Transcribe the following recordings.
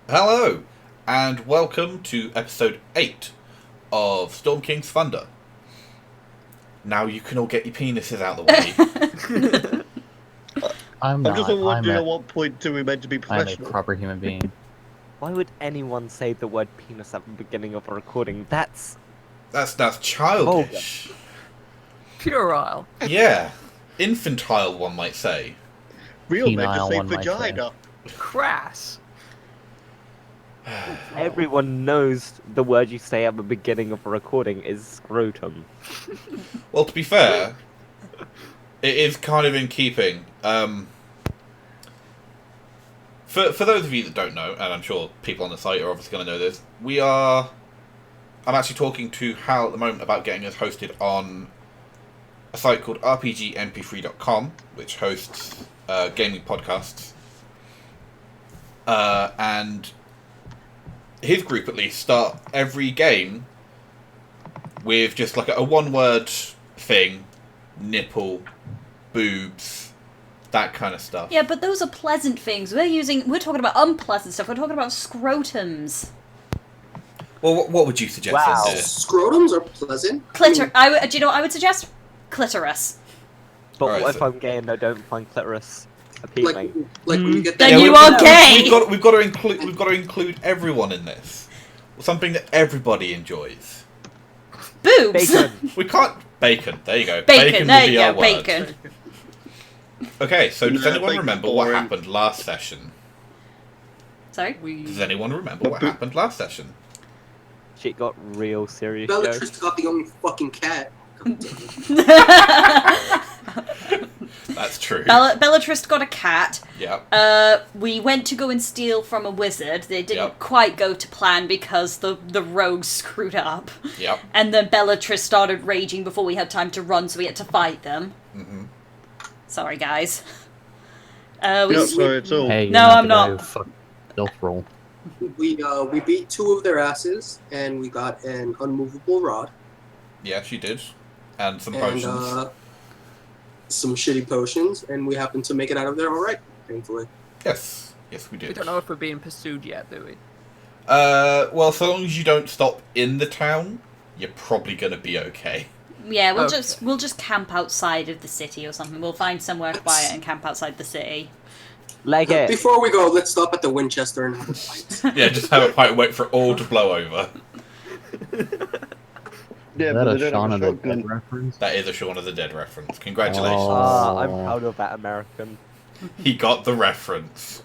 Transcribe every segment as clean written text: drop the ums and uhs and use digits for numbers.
Hello, and welcome to episode 8 of Storm King's Thunder. Now you can all get your penises out of the way. I'm just wondering at what point do we meant to be I'm a professional? proper human being. Why would anyone say the word penis at the beginning of a recording? That's That's childish. Puerile. Yeah, infantile, one might say. Real men Penile, just say one might say. vagina. Crass. everyone knows the word you say at the beginning of a recording is scrotum. Well, to be fair, it is kind of in keeping. For those of you that don't know, and I'm sure people on the site are obviously going to know this, I'm actually talking to Hal at the moment about getting us hosted on a site called rpgmp3.com, which hosts gaming podcasts. And his group, at least, start every game with just like a one-word thing: nipple, boobs, that kind of stuff. Yeah, but those are pleasant things. We're talking about unpleasant stuff. We're talking about scrotums. Well, what would you suggest? Wow. Then, dear? Scrotums are pleasant. Do you know what I would suggest? Clitoris. But Alright, what if so- I'm gay and I don't find clitoris Like appealing? when you get Then that. you are gay! We've got to include everyone in this. Something that everybody enjoys. Boobs. Bacon. We can't bacon. There you go. Bacon. will There be you our go. word. Bacon. Okay, so does No, anyone bacon's remember what boring. happened last session? Sorry. Does anyone remember what happened last session? Shit got real serious. Bellatrix got the only fucking cat. That's true. Bellatrix got a cat. Yeah. We went to go and steal from a wizard. They didn't Yep. quite go to plan because the rogues screwed up. Yep. And then Bellatrix started raging before we had time to run, so we had to fight them. Mm-hmm. Sorry, guys. You're not sorry at all. Hey, you're No, not I'm the guy not. who fucked Stealth roll. We beat 2 of their asses, and we got an unmovable rod Yeah, she did. And some and potions. some shitty potions, and we happened to make it out of there all right, thankfully. Yes. Yes, we We did. don't know if we're being pursued yet, do we? Well, so long as you don't stop in the town, you're probably going to be okay. Yeah, we'll Okay. just camp outside of the city or something. We'll find somewhere quiet and camp outside the city. Leg it. Before we go, let's stop at the Winchester and have a fight. Yeah, just have a fight and wait for it all to blow over. Yeah, Is but that they a don't Shaun have of a the shotgun. Dead reference? That is a Shaun of the Dead reference. Congratulations. Oh. I'm proud of that American. He got the reference.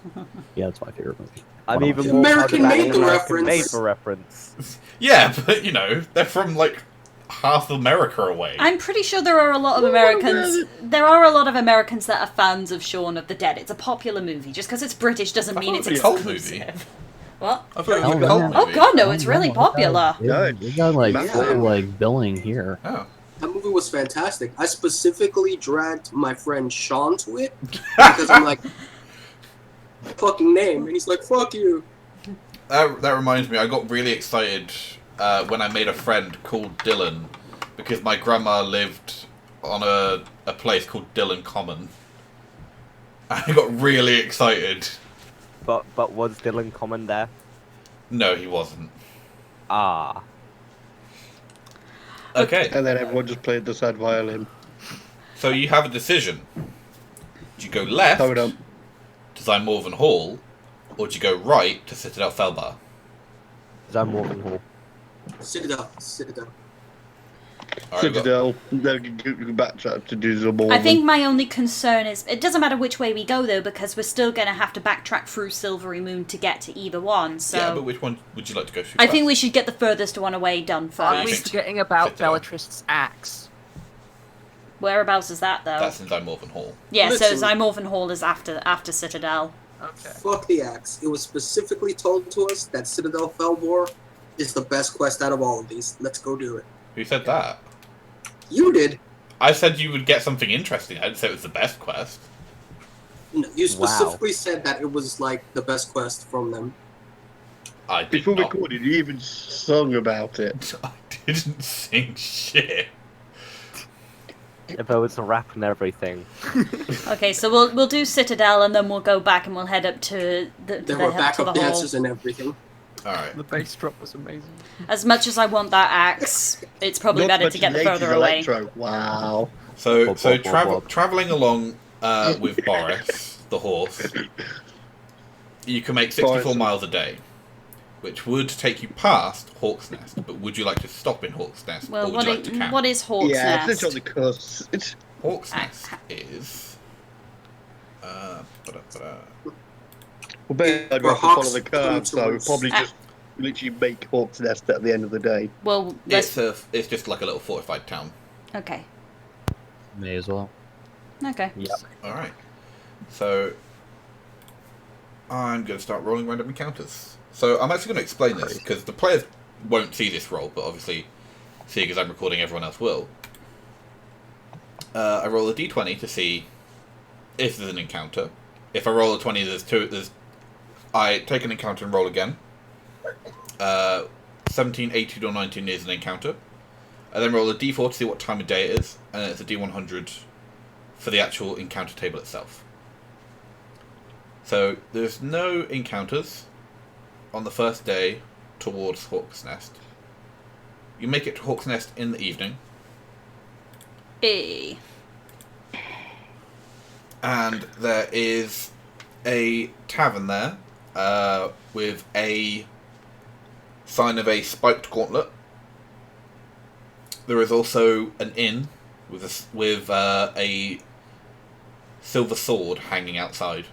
Yeah, that's my favorite movie. I'm Wow. even more proud American of that made the American reference. made the reference. Yeah, but, you know, they're from, like, half America away. I'm pretty sure there are a lot of Americans. There are a lot of Americans that are fans of Shaun of the Dead. It's a popular movie. Just because it's British doesn't I mean thought it's it was a cult exclusive. movie. What? I thought it was Oh, a cult man. movie. Oh god, no! It's really popular. We got like Yeah. full like billing here. Oh. That movie was fantastic. I specifically dragged my friend Sean to it because I'm like, fucking name, and he's like, fuck you. That reminds me, I got really excited when I made a friend called Dylan because my grandma lived on a place called Dylan Common. I got really excited. But was Dylan Common there? No, he wasn't. Ah. Okay, And then everyone just played the sad violin. so you have a decision. Do you go left Hold up. to Zymorvan Hall, or do you go right to Citadel Felbarr? Zamorgan Hall. Citadel. All right, we've got- Citadel, then you can backtrack to do some more. I think my only concern is it doesn't matter which way we go though, because we're still going to have to backtrack through Silvery Moon to get to either one. So Yeah, but which one would you like to go through I think first? we should get the furthest one away done Aren't we think- first. forgetting about Sit down. Bellatrix's axe? Whereabouts is that though? That's in Zymorvan Hall. Yeah, Listen. so Zymorvan Hall is after Citadel. Okay. Fuck the axe. It was specifically told to us that Citadel Felbarr is the best quest out of all of these. Let's go do it. Who said that? You did. I said you would get something interesting. I didn't say it was the best quest. No, you specifically said that it was like the best quest from them. I did Before we not. recorded, you even sung about it. I didn't sing shit. If I was a rap and everything. Okay, so we'll do Citadel and then we'll go back and we'll head up to There were to the backup hall. dancers and everything. Alright. The bass drop was amazing. As much as I want that axe, it's probably Not better to get much the 80s further away. electro. Wow. So Bob, so Bob, Bob, Bob. traveling along with Boris, the horse, you can make 64 Boris. miles a day, which would take you past Hawk's Nest. But would you like to stop in Hawk's Nest, Well, or would you like to camp? what is Hawk's Yeah, it's Nest? on the coast. It's Hawk's Nest is. Ba-da-ba-da. well, better I'd Where have to follow hawks the come curve, so towards- probably just literally make Hawk's Nest at the end of the day. Well, let's... It's just like a little fortified town. Okay. May as well. Okay. Yep. Alright. So, I'm going to start rolling random encounters. So, I'm actually going to explain this, because the players won't see this roll, but obviously, seeing as I'm recording, everyone else will. I roll a d20 to see if there's an encounter. If I roll a 20, I take an encounter and roll again. 17, 18, or 19 is an encounter. I then roll a d4 to see what time of day it is, and then it's a d100 for the actual encounter table itself. So there's no encounters on the first day towards Hawk's Nest. You make it to Hawk's Nest in the evening, Eh. and there is a tavern there with a sign of a spiked gauntlet. There is also an inn with a silver sword hanging outside.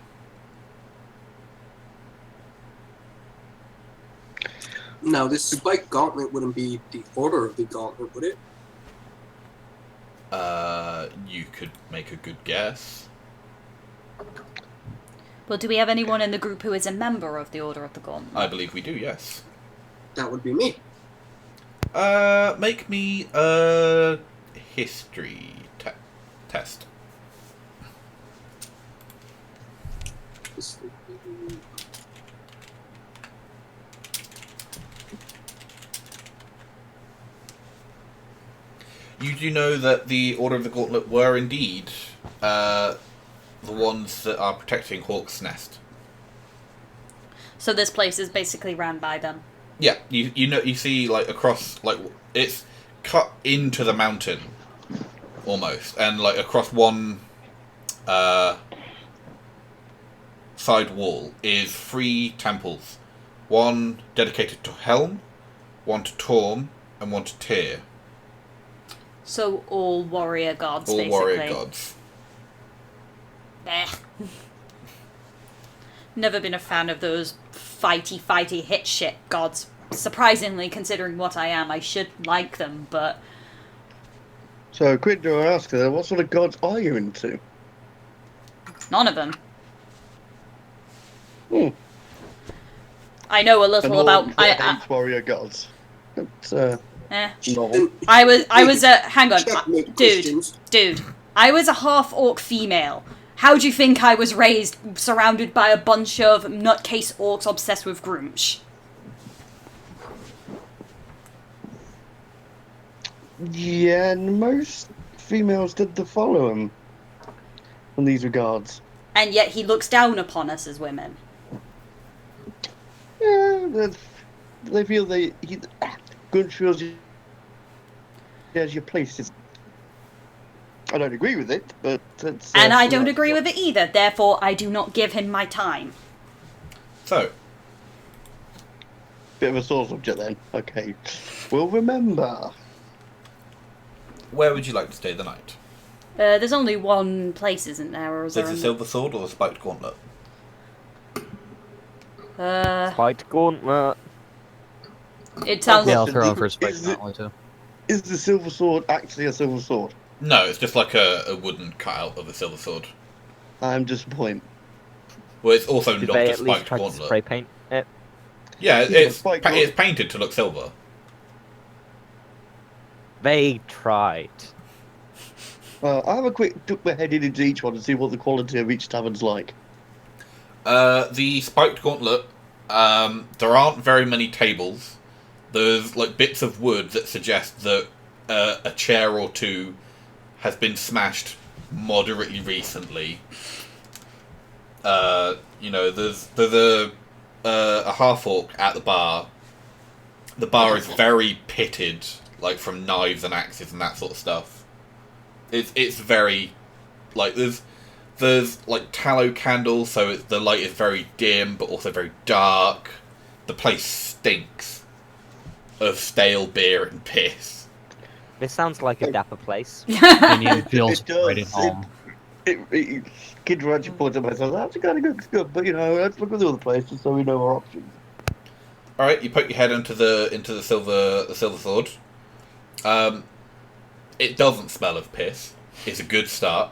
Now, this spike gauntlet wouldn't be the order of the gauntlet, would it? You could make a good guess. Well, do we have anyone in the group who is a member of the Order of the Gauntlet? I believe we do, yes. That would be me. Make me a history test. You do know that the Order of the Gauntlet were indeed the ones that are protecting Hawk's Nest. So this place is basically ran by them. Yeah, you see like across, like it's cut into the mountain almost, and like across one side wall is 3 temples. One dedicated to Helm, one to Torm, and one to Tyr. So all warrior gods, All basically. warrior gods. Eh. Never been a fan of those fighty hit shit gods. Surprisingly, considering what I am, I should like them, but So, quick to ask her, what sort of gods are you into? none of them. Hmm. I know a little about. Hate warrior gods. It's, novel. I was a hang on, Checkmate, dude. Christians. Dude, I was a half orc female. How do you think I was raised surrounded by a bunch of nutcase orcs obsessed with Groomsh? Yeah, and most females did to follow him in these regards. And yet he looks down upon us as women. Yeah, they feel good feels there's your place. I don't agree with it, but it's... And I don't agree with it either, therefore I do not give him my time. So, Bit of a sore subject then. Okay. We'll remember. where would you like to stay the night? There's only one place, isn't there? Or is There's there the Silver Sword or the Spiked Gauntlet? Spiked gauntlet. It sounds Yeah, I'll Listen, throw in is for a spike it- that one too. Is the silver sword actually a silver sword? No, it's just like a wooden cutout of a Silver Sword. I'm disappointed. Well, it's also Did not they a at least Spiked try to Gauntlet. spray paint it? Yeah, Yeah, it's Spiked it's painted to look silver. They tried. I have a quick dip my head into each one to see what the quality of each tavern's like. The Spiked Gauntlet, there aren't very many tables. There's like bits of wood that suggest that a chair or two has been smashed moderately recently. There's a half orc at the bar. The bar is very pitted, like from knives and axes and that sort of stuff. It's very like there's like tallow candles, so the light is very dim but also very dark. The place stinks of stale beer and piss. This sounds like a dapper place. It feels It does. right at home. Kid Roger points at myself, that's kind of good, good, but let's look at the other places so we know our options. All right, you poke your head into the silver sword. It doesn't smell of piss. It's a good start.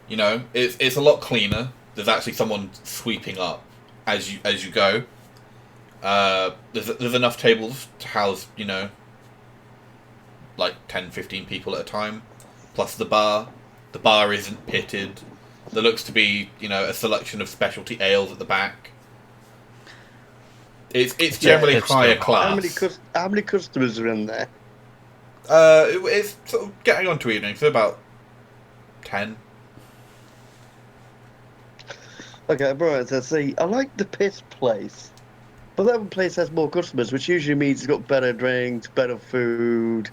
It's a lot cleaner. There's actually someone sweeping up as you go. There's enough tables to house like 10, 15 people at a time, plus the bar. The bar isn't pitted. There looks to be a selection of specialty ales at the back. It's generally it's higher still- class. How many customers are in there? It's sort of getting on to evening, so about 10. Okay, right, so see, I like the piss place, but that one place has more customers, which usually means it's got better drinks, better food,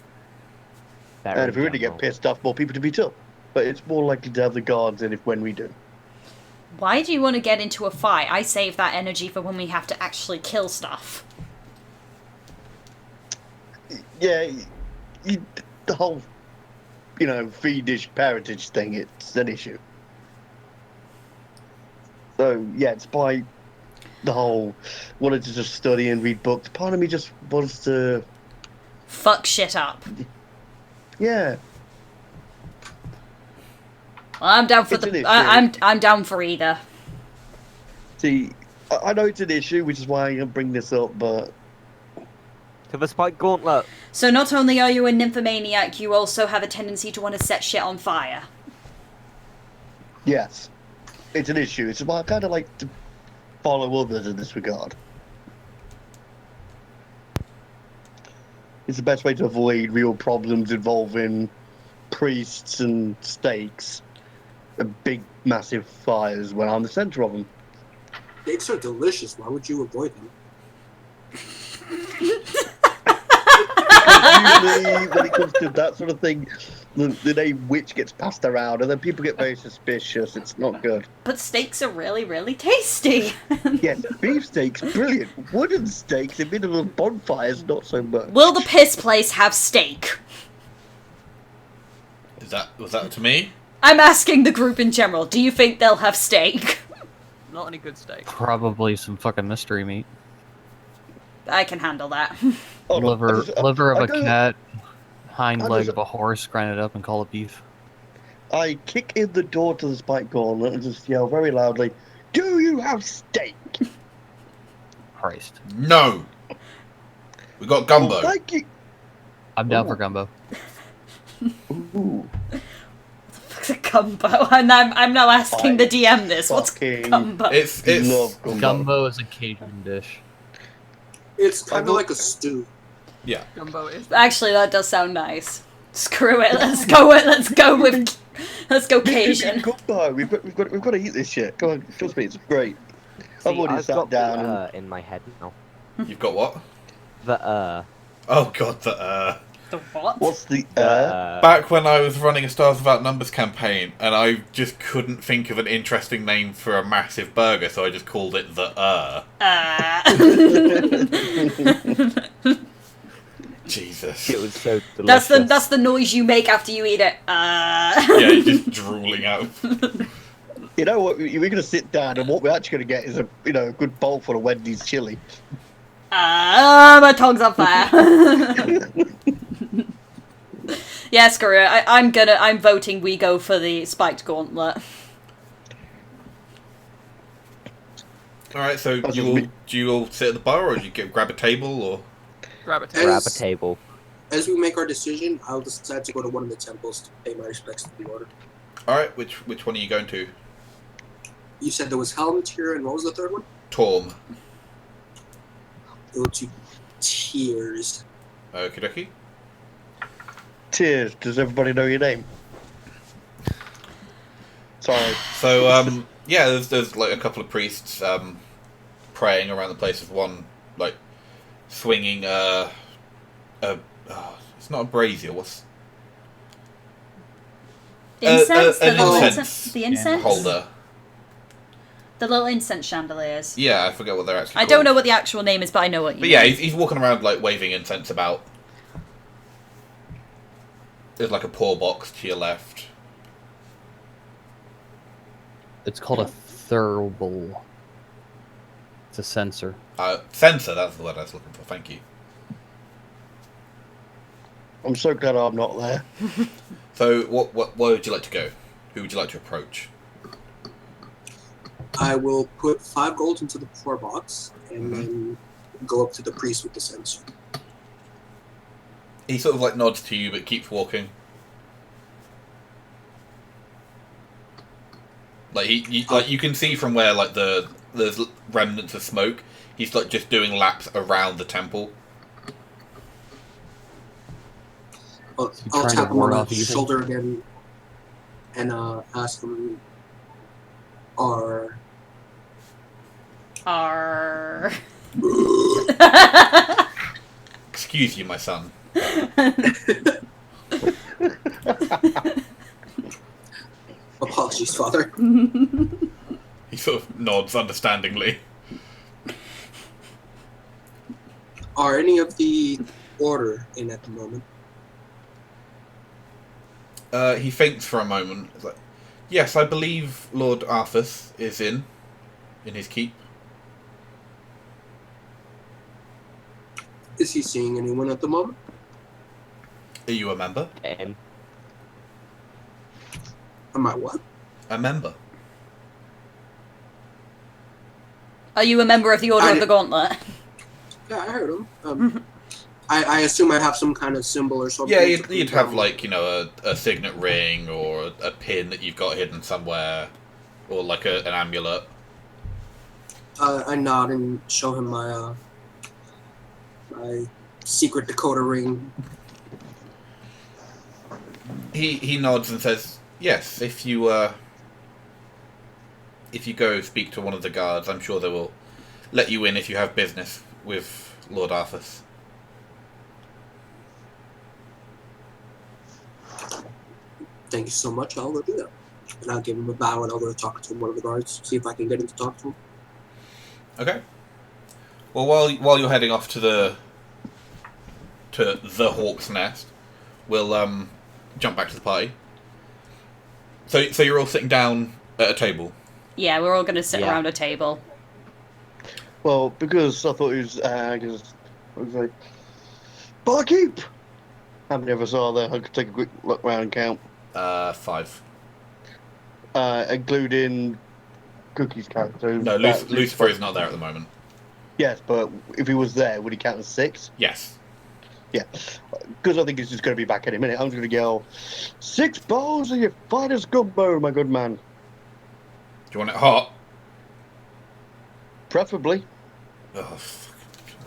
Better and in if we really get general. pissed off, more people to beat up. But it's more likely to have the guards in when we do. Why do you want to get into a fight? I save that energy for when we have to actually kill stuff. Yeah, the whole, Swedish parentage thing, it's an issue. So, yeah, despite the whole wanted to just study and read books, part of me just wants to, Fuck shit up. yeah. Well, I'm down for It's an issue. I'm down for either. See, I know it's an issue, which is why I'm bringing this up, but To the spike gauntlet. So not only are you a nymphomaniac, you also have a tendency to want to set shit on fire. yes, it's an issue. It's why I kind of like to follow others in this regard. It's the best way to avoid real problems involving priests and stakes and big, massive fires when I'm the center of them. Steaks are delicious. Why would you avoid them? Usually, when it comes to that sort of thing, the name witch gets passed around, and then people get very suspicious. It's not good. But steaks are really, really tasty. Yes, beef steaks, brilliant. Wooden steaks in middle of bonfires, not so much. Will the piss place have steak? Was that to me? I'm asking the group in general. Do you think they'll have steak? Not any good steak. Probably some fucking mystery meat. I can handle that. Oh, no, liver of I a don't- cat, hind I leg just- of a horse, grind it up and call it beef. I kick in the door to the spike gauntlet and just yell very loudly, "Do you have steak?" Christ. No. We got gumbo. Well, thank you. I'm down Ooh. for gumbo. Ooh, What's a gumbo? And I'm now asking the DM this. What's fucking gumbo? It's love gumbo. Gumbo is a Cajun dish. It's kind I of will- like a stew. yeah. Gumbo is. Actually, that does sound nice. Screw it. Let's go with. Let's go Cajun. Gumbo. We've got to eat this shit. Come on, trust me, it's great. I've See, already I've sat got down the and in my head now. You've got what? The Oh god, the The what? what's the Back when I was running a Stars Without Numbers campaign, and I just couldn't think of an interesting name for a massive burger, so I just called it the Jesus. it was so delicious. That's the noise you make after you eat it. Yeah, you're just drooling out. You know what? We're gonna sit down, and what we're actually gonna get is a good bowl full of Wendy's chili. My tongue's on fire. Yeah, screw it. I'm voting we go for the spiked gauntlet. Alright, so That's do just me. you all sit at the bar, or do you grab a table, or... Grab a Hey. table. Grab a table. As we make our decision, I'll decide to go to one of the temples to pay my respects to the order. Alright, which one are you going to? You said there was Helmetier, and what was the third one? Torm. Go to Tears. Okie dokie. Cheers. Does everybody know your name? Sorry. So, yeah, there's like a couple of priests praying around the place with one, like, swinging it's not a brazier, what's... Incense? an the little incense the incense? holder. The little incense chandeliers. Yeah, I forget what they're actually I called. don't know what the actual name is, but I know what you But mean. yeah, he's walking around, like, waving incense about. There's, like, a pour box to your left. It's called a thurible. It's a sensor. Sensor, that's the word I was looking for, thank you. I'm so glad I'm not there. So, where would you like to go? Who would you like to approach? I will put 5 gold into the pour box and then go up to the priest with the sensor. He sort of, like, nods to you, but keeps walking. Like, you can see from where, like, there's remnants of smoke. He's, like, just doing laps around the temple. I'll trying to tap him ward on off the evil? shoulder again and ask him, are... Arr. Excuse you, my son. Apologies, Father. He sort of nods understandingly. Are any of the order in at the moment? He thinks for a moment. He's like, yes, I believe Lord Arthas is in his keep. Is he seeing anyone at the moment? Are you a member? Am I what? A member. Are you a member of the Order of the Gauntlet? Yeah, I heard him. I assume I'd have some kind of symbol or something. Yeah, you'd have, like, you know, a signet ring or a pin that you've got hidden somewhere, or like an amulet. I nod and show him my my secret Dakota ring. He nods and says, yes, if you go speak to one of the guards, I'm sure they will let you in if you have business with Lord Arthas. Thank you so much. I'll go do that. And I'll give him a bow and I'll go talk to one of the guards, see if I can get him to talk to him. Okay. Well, while you're heading off to the Hawk's Nest, we'll jump back to the party. So you're all sitting down at a table. Yeah, we're all going to sit Yeah. around a table. Well, because I thought it was, because I was like, barkeep! How many of us are there? I could take a quick look round and count. 5. Including Cookie's character. No, Lucifer is not there at the moment. Yes, but if he was there, would he count as 6? Yes. Yeah. Because I think he's just going to be back any minute. I'm just going to yell, 6 bowls of your finest gumbo, my good man. Do you want it hot? Preferably. Oh, fuck.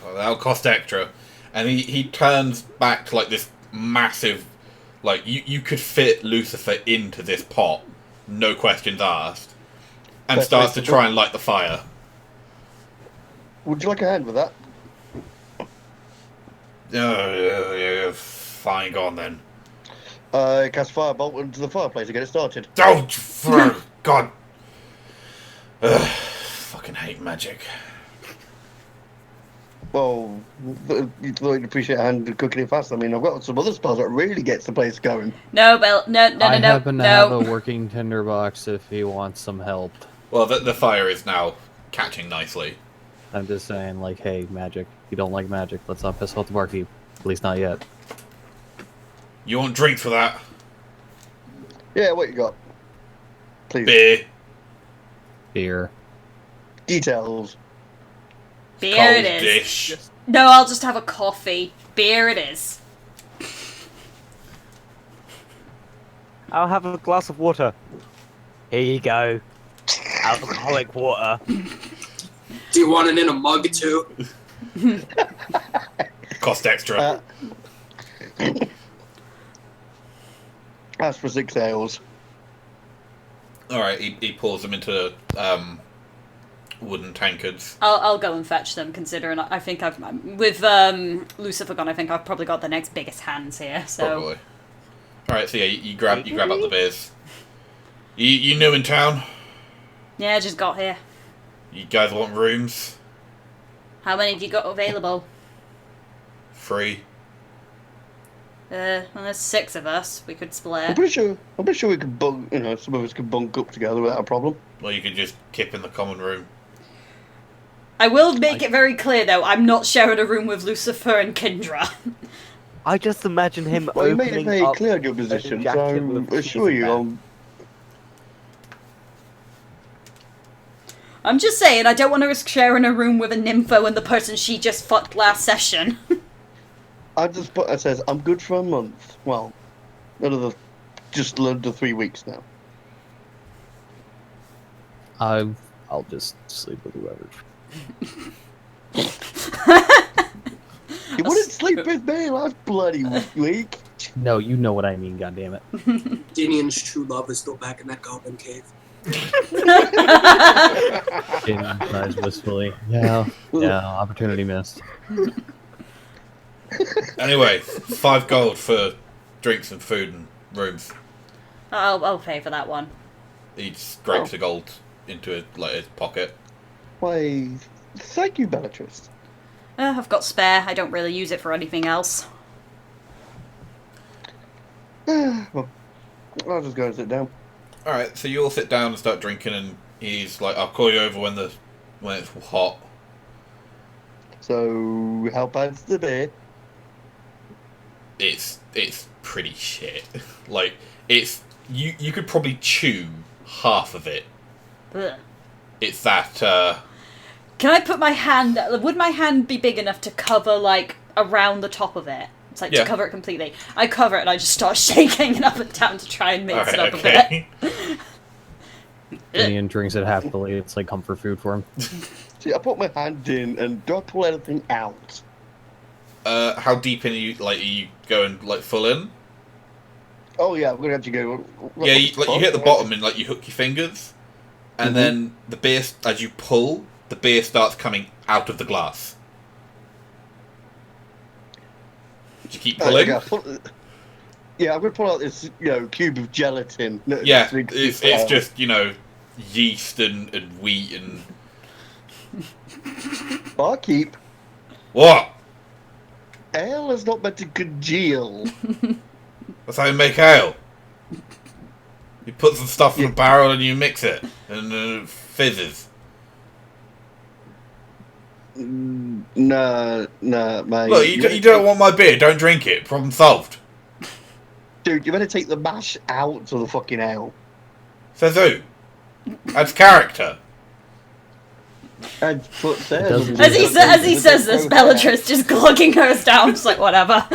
Oh, that'll cost extra. And he turns back to, like, this massive... Like, you could fit Lucifer into this pot, no questions asked, and That's starts to right. try and light the fire. Would you like a hand with that? Fine, go on then. Cast firebolt into the fireplace to get it started. Oh, for God. Fucking hate magic. Well, you'd appreciate a hand cooking it fast. I mean, I've got some other spells that really gets the place going. No, Bill. No. I happen to have a working tinderbox if he wants some help. Well, the fire is now catching nicely. I'm just saying, like, hey, magic. You don't like magic. Let's not piss off the barkeep. At least not yet. You want drinks for that? Yeah, what you got? Please. Beer. Beer. Details. Beer Cold it is. dish. No, I'll just have a coffee. Beer it is. I'll have a glass of water. Here you go. Alcoholic water. Do you want it in a mug too? Cost extra. Ask for 6 ales. All right, he pours them into wooden tankards. I'll go and fetch them. Considering I think I've with Lucifer gone, I think I've probably got the next biggest hands here. So. Probably. All right, so yeah, you grab up the beers. You new in town? Yeah, just got here. You guys want rooms? How many have you got available? 3. Well, there's 6 of us. We could I'm split. pretty sure we could bunk. You know, some of us could bunk up together without a problem. Well, you could just kip in the common room. I will make it very clear, though, I'm not sharing a room with Lucifer and Kendra. I just imagine him Well, you made it opening very up clear in your position, so jacket I with a assure you, band. I'm just saying, I don't want to risk sharing a room with a nympho and the person she just fucked last session. I just put. It says I'm good for a month. Well, just under 3 weeks now. I'll just sleep with whoever. You wouldn't sleep with me last bloody week. No, you know what I mean. God damn it. Dinian's true love is still back in that goblin cave. Jane sighs wistfully. Yeah, opportunity missed. Anyway, 5 gold for drinks and food and rooms. I'll pay for that one. He scrapes the gold into his pocket. Why, thank you, Bellatrix. I've got spare. I don't really use it for anything else. Well, I'll just go and sit down. All right, so you all sit down and start drinking, and he's like, "I'll call you over when it's hot." So, how bad's the beer? It's pretty shit. Like it's you could probably chew half of it. Ugh. It's that. Can I put my hand... Would my hand be big enough to cover, like, around the top of it? It's like, Yeah. to cover it completely. I cover it and I just start shaking it up and down to try and mix it up a bit. Ian drinks it happily. It's like comfort food for him. See, I put my hand in, and do I pull anything out? How deep in are you going like full in? Oh yeah, I'm gonna have to go. Yeah, you hit the bottom and like you hook your fingers, and then the beer as you pull, the beer starts coming out of the glass. You keep pulling. Yeah, I'm gonna pull out this, cube of gelatin. Yeah, it's just yeast and wheat and Barkeep. what? Ale is not meant to congeal. That's how you make ale. You put some stuff in a barrel and you mix it, and it fizzes. No, mate. Look, you don't want my beer, don't drink it. Problem solved. Dude, you better take the mash out of the fucking ale. Says who? That's character. And put there. doesn't- As he says this, Bellatrix just glugging hers down, just like, whatever.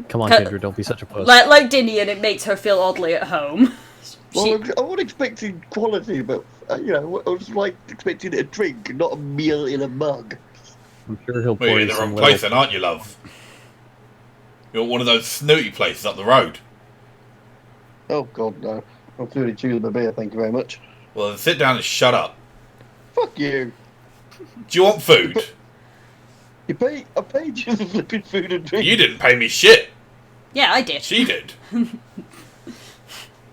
Come on, Cut- Kendra, don't be such a puss. Like Dinian, it makes her feel oddly at home. Well, I wasn't expecting quality, but, I was like expecting a drink, not a meal in a mug. I'm sure he'll Well, pour you're in you the some wrong place little... then, aren't you, love? You're one of those snooty places up the road. Oh, God, no. I'm clearly chewing the beer, thank you very much. Well, then sit down and shut up. Fuck you. Do you want food? I paid you for flipping food and drink. You didn't pay me shit. Yeah, I did. She did.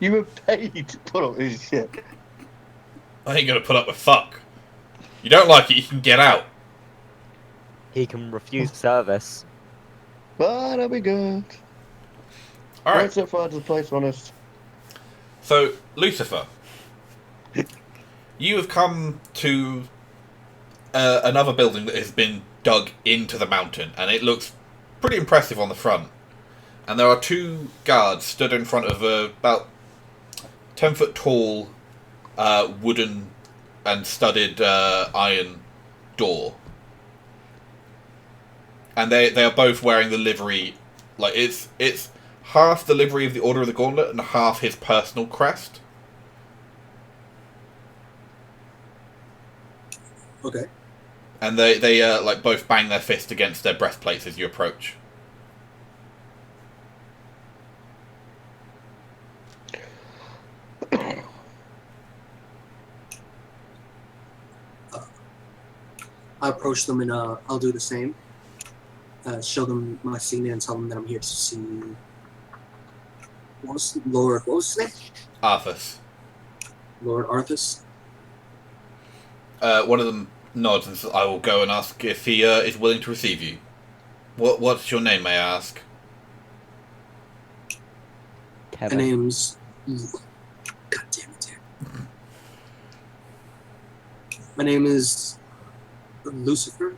You were paid to put up this shit. I ain't gonna put up with fuck. You don't like it, you can get out. He can refuse service. But I'll be good. Alright, Right so far to the place, honest. so, Lucifer. You have come to another building that has been dug into the mountain, and it looks pretty impressive on the front. And there are 2 guards stood in front of a about 10-foot tall wooden and studded iron door. And they are both wearing the livery, like it's half the livery of the Order of the Gauntlet and half his personal crest. Okay. And they like both bang their fist against their breastplates as you approach. I approach them and I'll do the same. Show them my signet and tell them that I'm here to see. What was his name? Arthas. Lord Arthas. One of them nods and says, I will go and ask if he is willing to receive you. What's your name, may I ask? My Kevin. name's. God damn it, Dan. My name is Lucifer.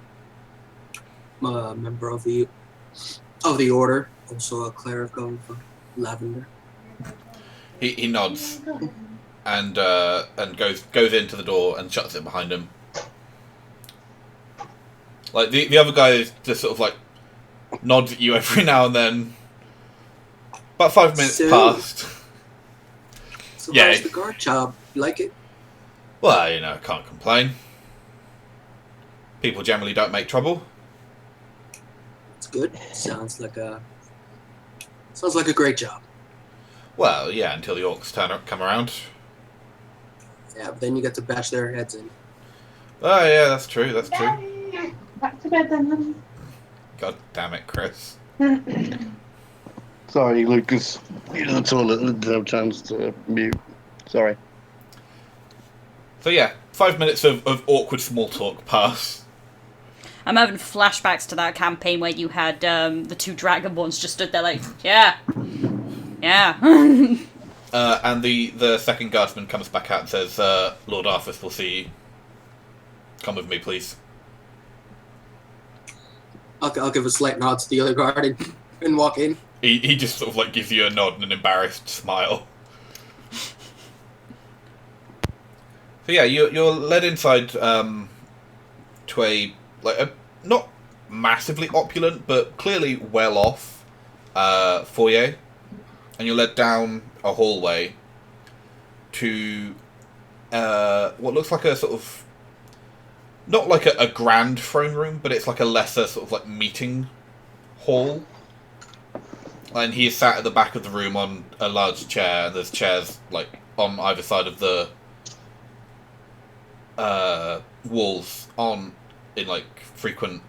I'm a member of the Order, also a cleric of Lavender. He nods and goes into the door and shuts it behind him. Like the other guy is just sort of like nods at you every now and then. About 5 minutes passed. So Yeah. how's the guard job? You like it? Well, you know, can't complain. People generally don't make trouble. It's good. Sounds like a great job. Well, yeah, until the orcs come around. Yeah, but then you get to bash their heads in. Oh yeah, that's true. That's true. Daddy, back to bed then. God damn it, Chris. Sorry, Lucas. You know, the toilet didn't have a chance to mute. Sorry. So yeah, 5 minutes of awkward small talk pass. I'm having flashbacks to that campaign where you had the two dragonborns just stood there like, yeah. Yeah. And the second guardsman comes back out and says, Lord Arthas will see you. Come with me, please. I'll give a slight nod to the other guard and walk in. He just sort of like gives you a nod and an embarrassed smile. So yeah, you're led inside to a not massively opulent but clearly well off foyer, and you're led down a hallway to what looks like a sort of not like a grand throne room, but it's like a lesser sort of like meeting hall. And he is sat at the back of the room on a large chair, and there's chairs like on either side of the walls in like frequent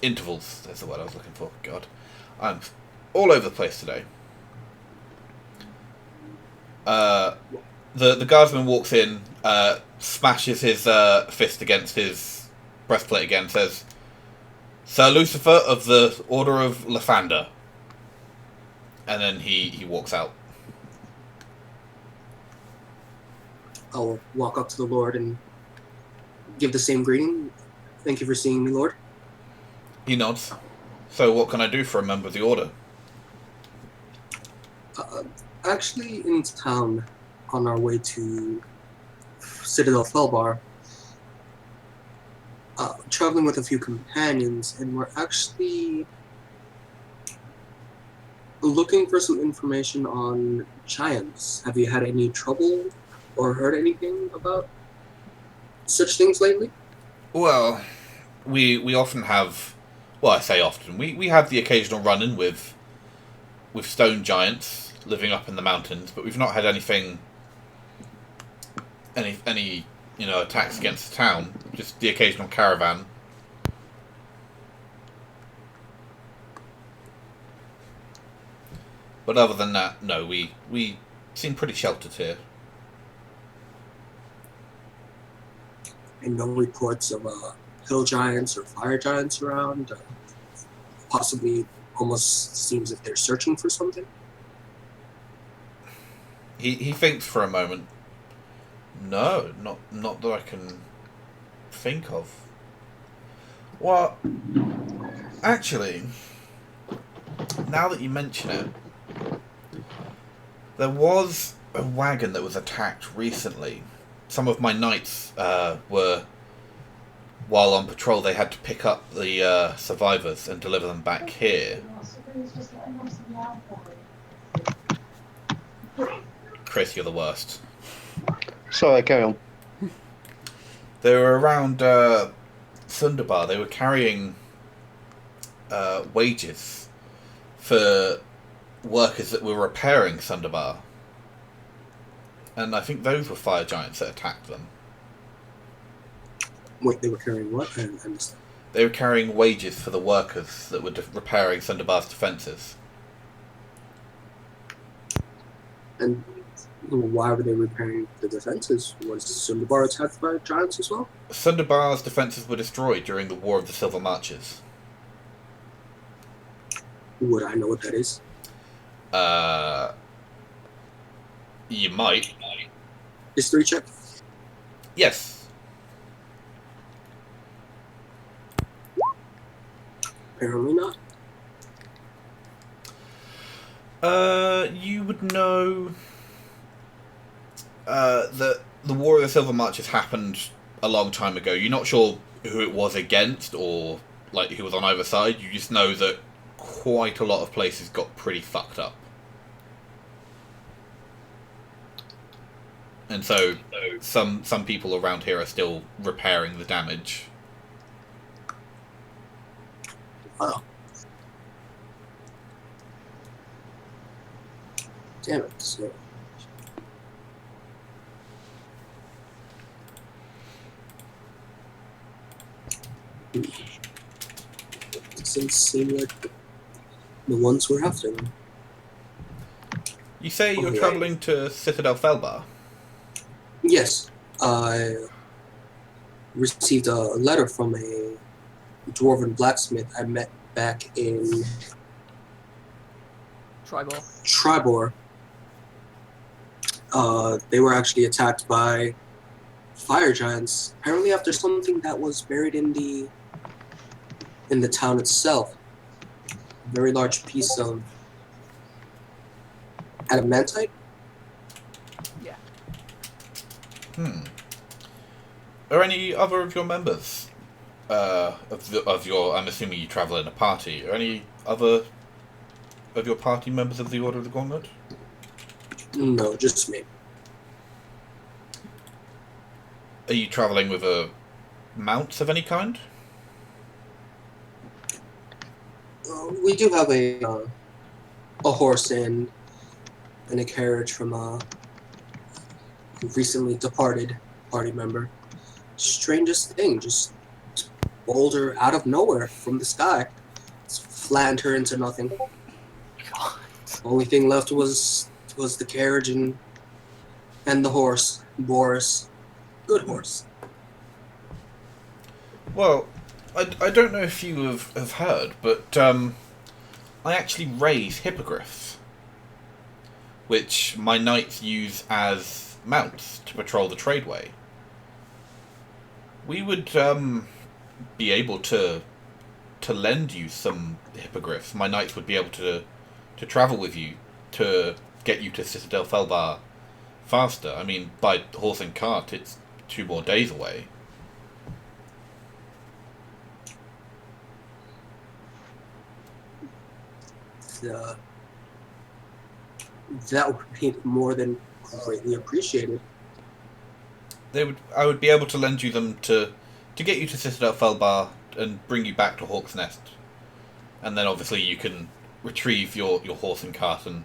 intervals. That's the word I was looking for. God, I'm all over the place today. The guardsman walks in, smashes his fist against his breastplate again, says, "Sir Lucifer of the Order of Lathander." And then he walks out. I'll walk up to the Lord and give the same greeting. Thank you for seeing me, Lord. He nods. So what can I do for a member of the Order? Actually, in town, on our way to Citadel Felbarr, traveling with a few companions, and we're actually looking for some information on giants. Have you had any trouble or heard anything about such things lately? Well, we often have... Well, I say often. We have the occasional run-in with stone giants living up in the mountains, but we've not had any attacks against the town. Just the occasional caravan. But other than that, no, we seem pretty sheltered here. And no reports of hill giants or fire giants around? Possibly almost seems if they're searching for something? He thinks for a moment. No, not that I can think of. Well, actually, now that you mention it, there was a wagon that was attacked recently. Some of my knights were, while on patrol, they had to pick up the survivors and deliver them back here. Chris, you're the worst. Sorry, carry on. They were around Sundarbar. They were carrying wages for workers that were repairing Sundarbar. And I think those were fire giants that attacked them. Wait, they were carrying what? I missed that. They were carrying wages for the workers that were repairing Sunderbar's defences. And why were they repairing the defenses? Was Sundabar attacked by giants as well? Sunderbar's defences were destroyed during the War of the Silver Marches. Would I know what that is? You might. History check? Yes. Apparently not. You would know that the War of the Silver Marches happened a long time ago. You're not sure who it was against or like who was on either side. You just know that quite a lot of places got pretty fucked up. And so some people around here are still repairing the damage. Wow. Damn it. So. Doesn't seem like the ones we're after them. You say you're Alright. travelling to Citadel Felbarr? Yes. I received a letter from a dwarven blacksmith I met back in Tribal. Tribor. They were actually attacked by fire giants. Apparently, after something that was buried in the town itself, a very large piece of adamantite. Yeah. Are any other of your members of your? I'm assuming you travel in a party. Are any other of your party members of the Order of the Gauntlet? No, just me. Are you travelling with a mounts of any kind? We do have a horse and a carriage from a recently departed party member. Strangest thing, just boulder out of nowhere from the sky. It's flattened her into nothing. Only thing left was the carriage and the horse, Boris. Good horse. Well, I don't know if you have heard, but I actually raise hippogriffs, which my knights use as mounts to patrol the tradeway. We would be able to lend you some hippogriffs. My knights would be able to travel with you to get you to Citadel Felbarr faster. I mean, by horse and cart, it's 2 more days away. That would be more than greatly appreciated. I would be able to lend you them to get you to Citadel Felbarr and bring you back to Hawk's Nest. And then obviously you can retrieve your horse and cart and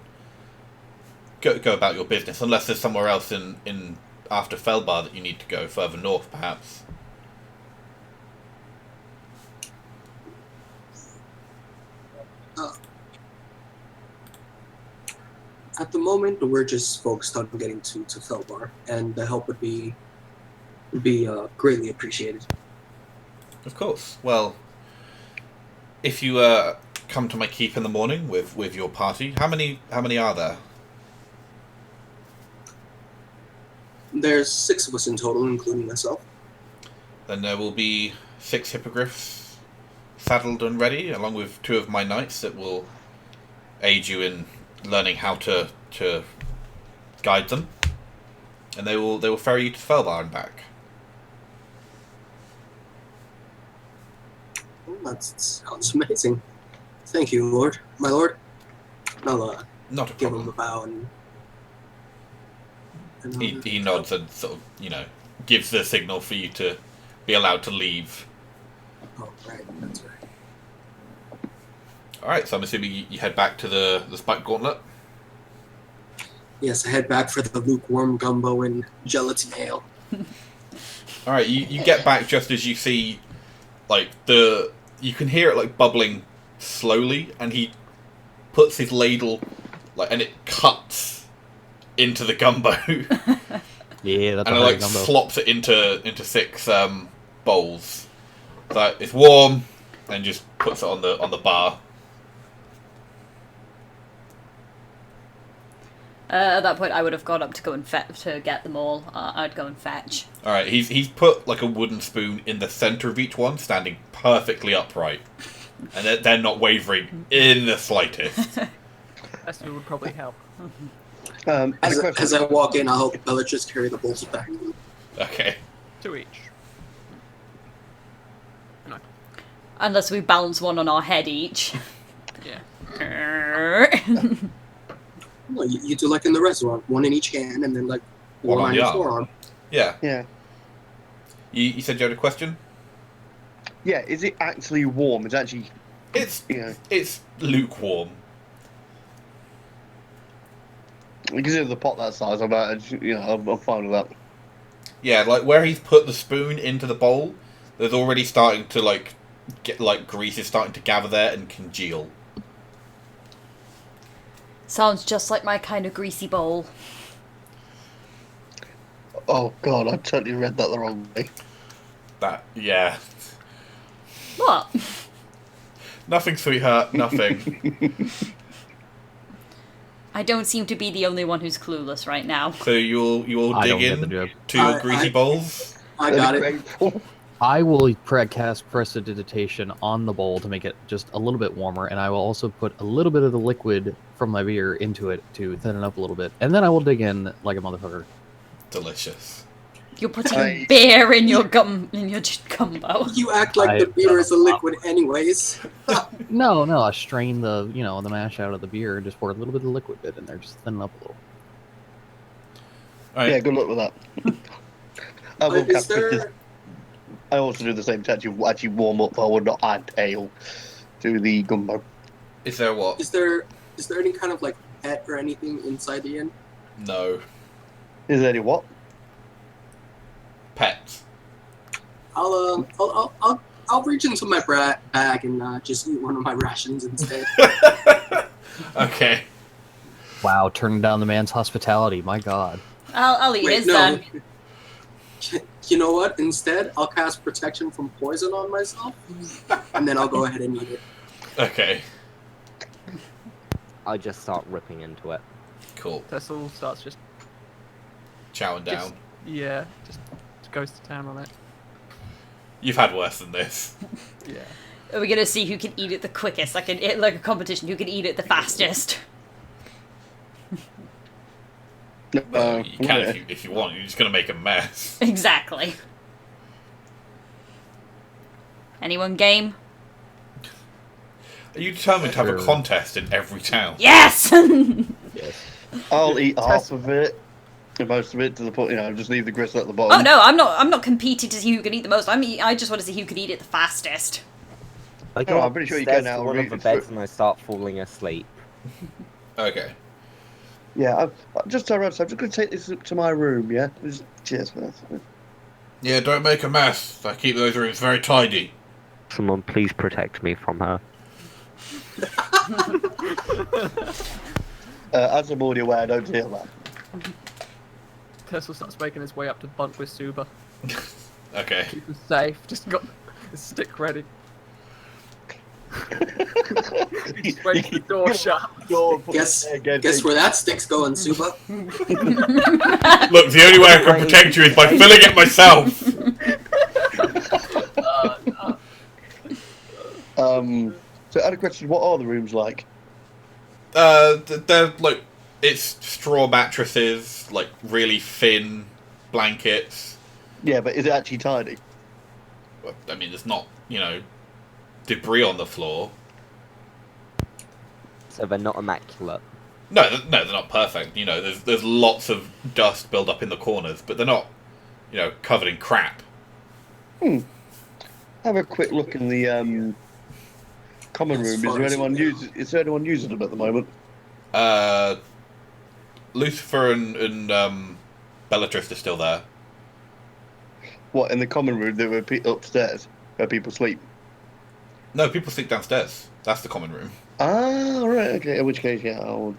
go about your business, unless there's somewhere else in after Felbarr that you need to go, further north perhaps. At the moment, we're just focused on getting to Felbarr, and the help would be greatly appreciated. Of course. Well, if you come to my keep in the morning with your party, how many are there? There's 6 of us in total, including myself. Then there will be 6 hippogriffs saddled and ready, along with 2 of my knights that will aid you in learning how to guide them, and they will ferry you to Felbarr and back. Oh, that sounds amazing. Thank you, Lord. My Lord. I'll Not a give him a problem. bow and He nods and sort of, gives the signal for you to be allowed to leave. Oh, right. That's right. Alright, so I'm assuming you head back to the Spike Gauntlet. Yes, I head back for the lukewarm gumbo and gelatin ale. All right, you get back just as you see, like you can hear it like bubbling slowly, and he puts his ladle, like, and it cuts into the gumbo, Yeah, that's and a it hard like gumbo. slops it into 6 bowls. So it's warm, and just puts it on the bar. At that point, I would have gone up to go and to get them all. I'd go and fetch. All right, he's put like a wooden spoon in the center of each one, standing perfectly upright, and they're not wavering in the slightest. That's what would probably help. And a question. As I walk in, I'll help Bellatrix carry the bowls back. Okay. 2 each. Unless we balance one on our head each. Yeah. No, you do like in the restaurant, one in each hand, and then like One one on on the your arm. forearm. Yeah. Yeah. You said you had a question? Yeah, is it actually warm? It's actually, It's you know, it's lukewarm. because of the pot that size, I'm fine with that. Yeah, like where he's put the spoon into the bowl, there's already starting to like get like grease is starting to gather there and congeal. Sounds just like my kind of greasy bowl. Oh god, I totally read that the wrong way. Yeah. What? Nothing, sweetheart, nothing. I don't seem to be the only one who's clueless right now. So you'll I dig don't get the in joke. to your greasy bowls? I got it. Grateful. I will cast prestidigitation on the bowl to make it just a little bit warmer, and I will also put a little bit of the liquid from my beer into it to thin it up a little bit, and then I will dig in like a motherfucker. Delicious. You're putting I- beer in your gumbo. You act like the beer is a liquid, anyways. No, I strain the the mash out of the beer and just pour a little bit of liquid bit in there, just thin it up a little. All right. Yeah, good luck with that. I will Is cast there- Pristis- I also do the same to actually warm up. I would not add ale to the gumbo. Is there what? Is there any kind of like pet or anything inside the inn? No. Is there any what? Pets. I'll reach into my bag and just eat one of my rations instead. Okay. Wow, turning down the man's hospitality, my god. I'll eat his then. You know what? Instead, I'll cast protection from poison on myself, and then I'll go ahead and eat it. Okay. I just start ripping into it. Cool. Tessel starts just Chowing down. just goes to town on it. You've had worse than this. Yeah. Are we gonna see who can eat it the quickest? Like a competition, who can eat it the fastest? Well, you can if you want. You're just gonna make a mess. Exactly. Anyone game? Are you determined to have a Sure. contest in every town? Yes! Yes. I'll eat half of it, and most of it to the point. Just leave the gristle at the Oh bottom. no, I'm not competing to see who can eat the most. I just want to see who can eat it the fastest. I Oh, go I'm pretty sure you upstairs can now, to one of the really. beds and I start falling asleep. Okay. Yeah, I've just turned around. So I'm just going to take this to my room. Yeah, cheers for that. Yeah, don't make a mess. I keep those rooms very tidy. Someone please protect me from her. As I'm already aware, I don't hear that. Tessel starts making his way up to bunk with Suba. Okay. Keep him safe. Just got his stick ready. Just wait for the door shut. Guess where that stick's going, Suba? Look, the only way I can protect you is by filling it myself. So I had a question. What are the rooms like? They're like, it's straw mattresses, like really thin blankets. Yeah, but is it actually tidy? Well, I mean, there's not, debris on the floor. So they're not immaculate. No, they're not perfect. There's lots of dust built up in the corners, but they're not, covered in crap. Have a quick look in the common room. Is there anyone using them at the moment? Lucifer and Bellatrix are still there. What, in the common room that were upstairs where people sleep? No, people sleep downstairs. That's the common room. Ah, right, okay. In which case, I'll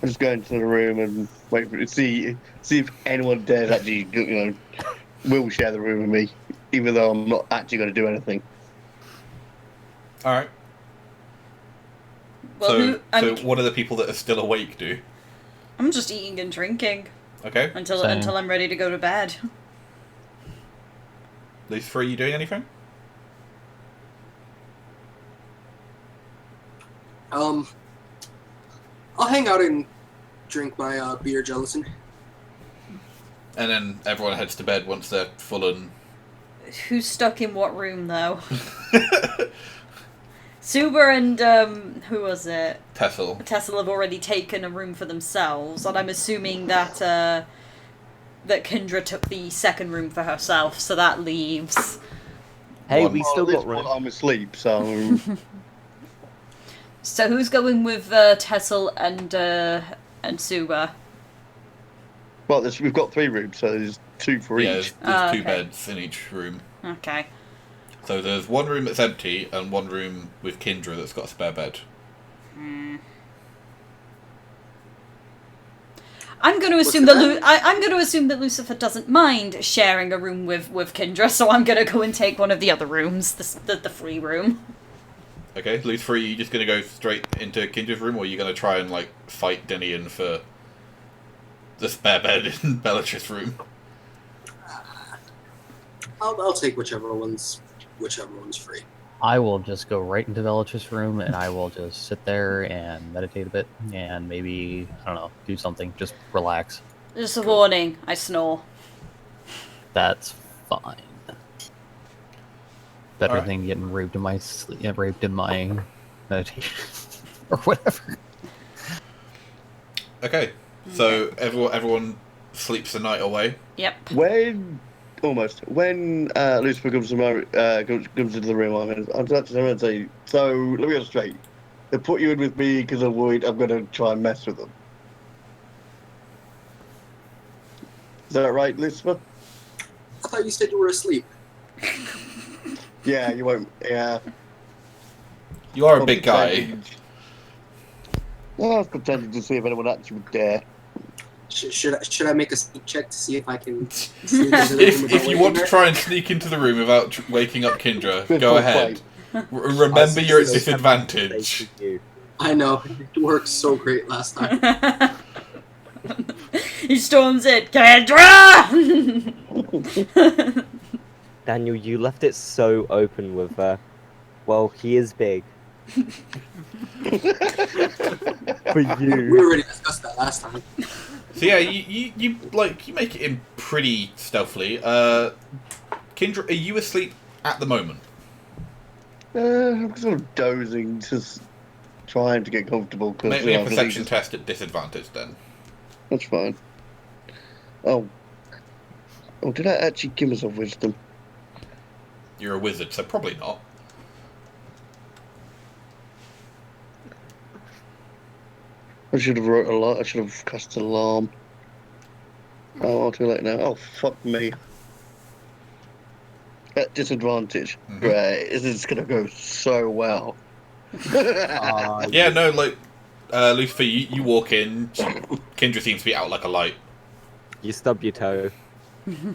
just go into the room and wait for it. See if anyone dares actually, will share the room with me, even though I'm not actually going to do anything. All right. Well, so what do the people that are still awake do? I'm just eating and drinking Okay. until Same. I'm ready to go to bed. These three, you doing anything? I'll hang out and drink my beer gelatin. And then everyone heads to bed once they're full and... Who's stuck in what room, though? Suber and, who was it? Tessel. Tessel have already taken a room for themselves, and I'm assuming that, that Kendra took the second room for herself, so that leaves... Hey, One. we still got room. I'm asleep, so... So who's going with, Tessel and Suber? Well, we've got 3 rooms, so there's 2 for Yeah, each. there's 2 okay. beds in each room. Okay. So there's one room that's empty and one room with Kindra that's got a spare bed. I'm going to assume I'm going to assume that Lucifer doesn't mind sharing a room with Kendra, so I'm going to go and take one of the other rooms, the free room. Okay, these three, you just going to go straight into Kindra's room, or are you going to try and, like, fight Denian for the spare bed in Bellatrix' room? I'll take whichever one's free. I will just go right into Bellatrix' room and I will just sit there and meditate a bit and maybe, I don't know, do something. Just relax. Just a warning, I snore. That's fine. Better Alright. than getting raped in my raped in my meditation or whatever. Okay, so everyone sleeps the night away. Yep. When Lucifer comes into the room, I'm going to say, so let me get it straight. They put you in with me because I'm worried I'm going to try and mess with them. Is that right, Lucifer? I thought you said you were asleep. Yeah, you won't. Yeah. You are a big guy. Well, I was pretending to see if anyone actually would dare. Should I make a sneak check to see if I can sneak into the room without If you want to waking try and sneak into the room without waking up Kindra, Good go point, ahead. her? Remember you're at I disadvantage. I know. It worked so great last time. He storms in, Kendra! Daniel, you left it so open with, well, he is big. For We you. already discussed that last time. So yeah, you make it in pretty stealthily. Kindra, are you asleep at the moment? I'm sort of dozing, just trying to get comfortable. Make me a perception test at disadvantage then. That's fine. Oh, did I actually give myself wisdom? You're a wizard, so probably not. I should have wrote a lot. I should have cast an alarm. Oh, too late now. Oh, fuck me. At disadvantage. Mhm. Right, this is gonna go so well. Yeah, no, like, Lucifer, you walk in, Kindra seems to be out like a light. You stub your toe.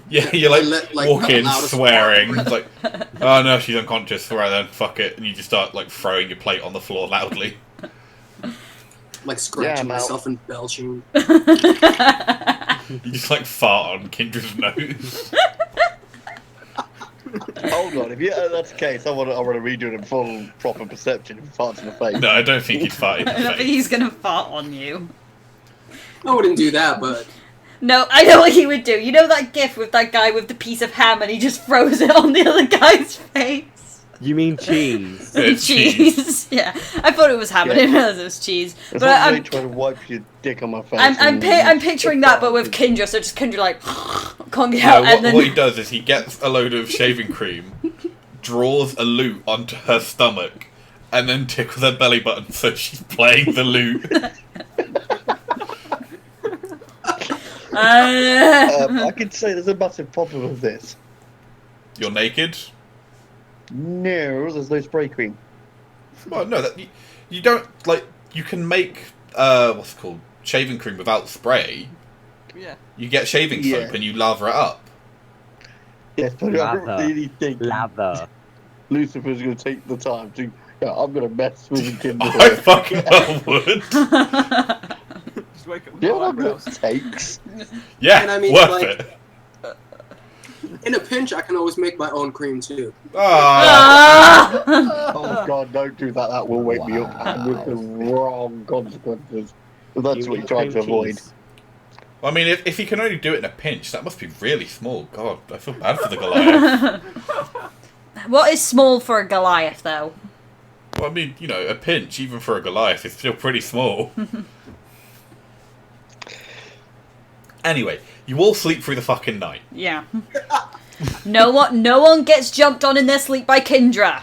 Yeah, you Like, walk not in loud as swearing. fuck. It's like, oh no, she's unconscious. Alright then, fuck it. And you just start like throwing your plate on the floor loudly. Like scratching Yeah, I'm out. myself and belching. You just like fart on Kindra's nose. Hold on, if that's the case, I want to redo it in full proper perception if farts in the face. No, I don't think he's farting in I the don't think face. he's gonna fart on you. I wouldn't do that, but No, I know what he would do. You know that gif with that guy with the piece of ham and he just throws it on the other guy's face? You mean cheese? It's cheese. Yeah, I thought it was ham. I didn't realize it was cheese. It's But not I'm, really trying to wipe your dick on my face. I'm picturing that, but with Kindra. So just Kindra like conking No, out, and then what he does is he gets a load of shaving cream, draws a lute onto her stomach, and then tickles her belly button so she's playing the lute. I can say there's a massive problem with this. You're naked? No, there's no spray cream. Well, no, you don't, like, you can make, what's it called? Shaving cream without spray. Yeah. You get shaving soap Yeah. and you lather it up. Yes, but I don't Lather. really think Lather. Lucifer's going to take the time to. Yeah, I'm going to mess with the Kindle. I fucking well would. Just wake up with Yeah, no what eyebrows. it takes. Yeah, And I mean, worth like- it. In a pinch, I can always make my own cream too. Ah, Ah! Oh God, don't do that. That will wake me up and with the wrong consequences. If that's You what eat you're trying to cream avoid. cheese. I mean, if you can only do it in a pinch, that must be really small. God, I feel bad for the Goliath. What is small for a Goliath, though? Well, I mean, you know, a pinch, even for a Goliath, is still pretty small. Anyway, you all sleep through the fucking night. Yeah. No one gets jumped on in their sleep by Kindra.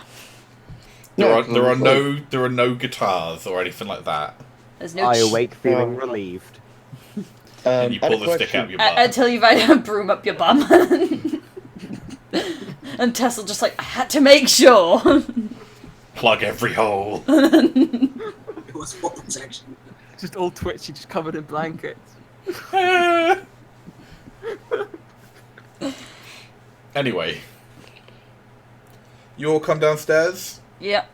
There No, are no guitars or anything like that. There's no I awake feeling relieved. And you I had pull a the stick out of question. your butt. until you've had a broom up your bum. And Tessel just like, I had to make sure. Plug every hole. It was for protection. Just all twitchy, just covered in blankets. Anyway, you all come downstairs, Yep.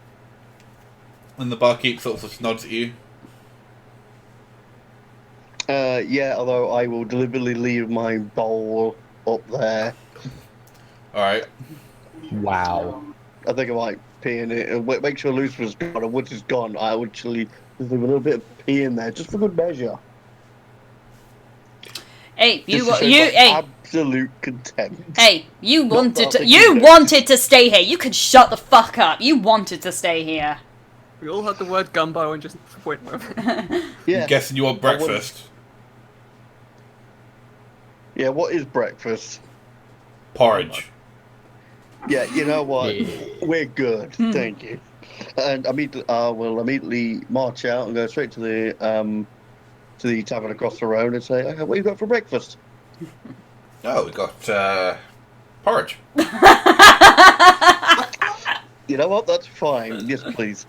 and the barkeep sort of just nods at you. Yeah, although I will deliberately leave my bowl up there. Alright. Wow. I think I might pee in it and make sure Lucifer's gone. And once it's gone, I would actually just leave a little bit of pee in there, just for good measure. Hey, Just to show my hey, absolute contempt. hey, you Not wanted that to, I think you you do. wanted to stay here. You can shut the fuck up. You wanted to stay here. We all had the word gumbo and just went with it. Yeah. I'm guessing you want I wouldn't- breakfast. Yeah, what is breakfast? Porridge. Yeah, you know what? Yeah. We're good, thank you. And we'll immediately march out and go straight to the tavern across the road and say, okay, what you got for breakfast? Oh, we got porridge. You know what? That's fine. Yes, please.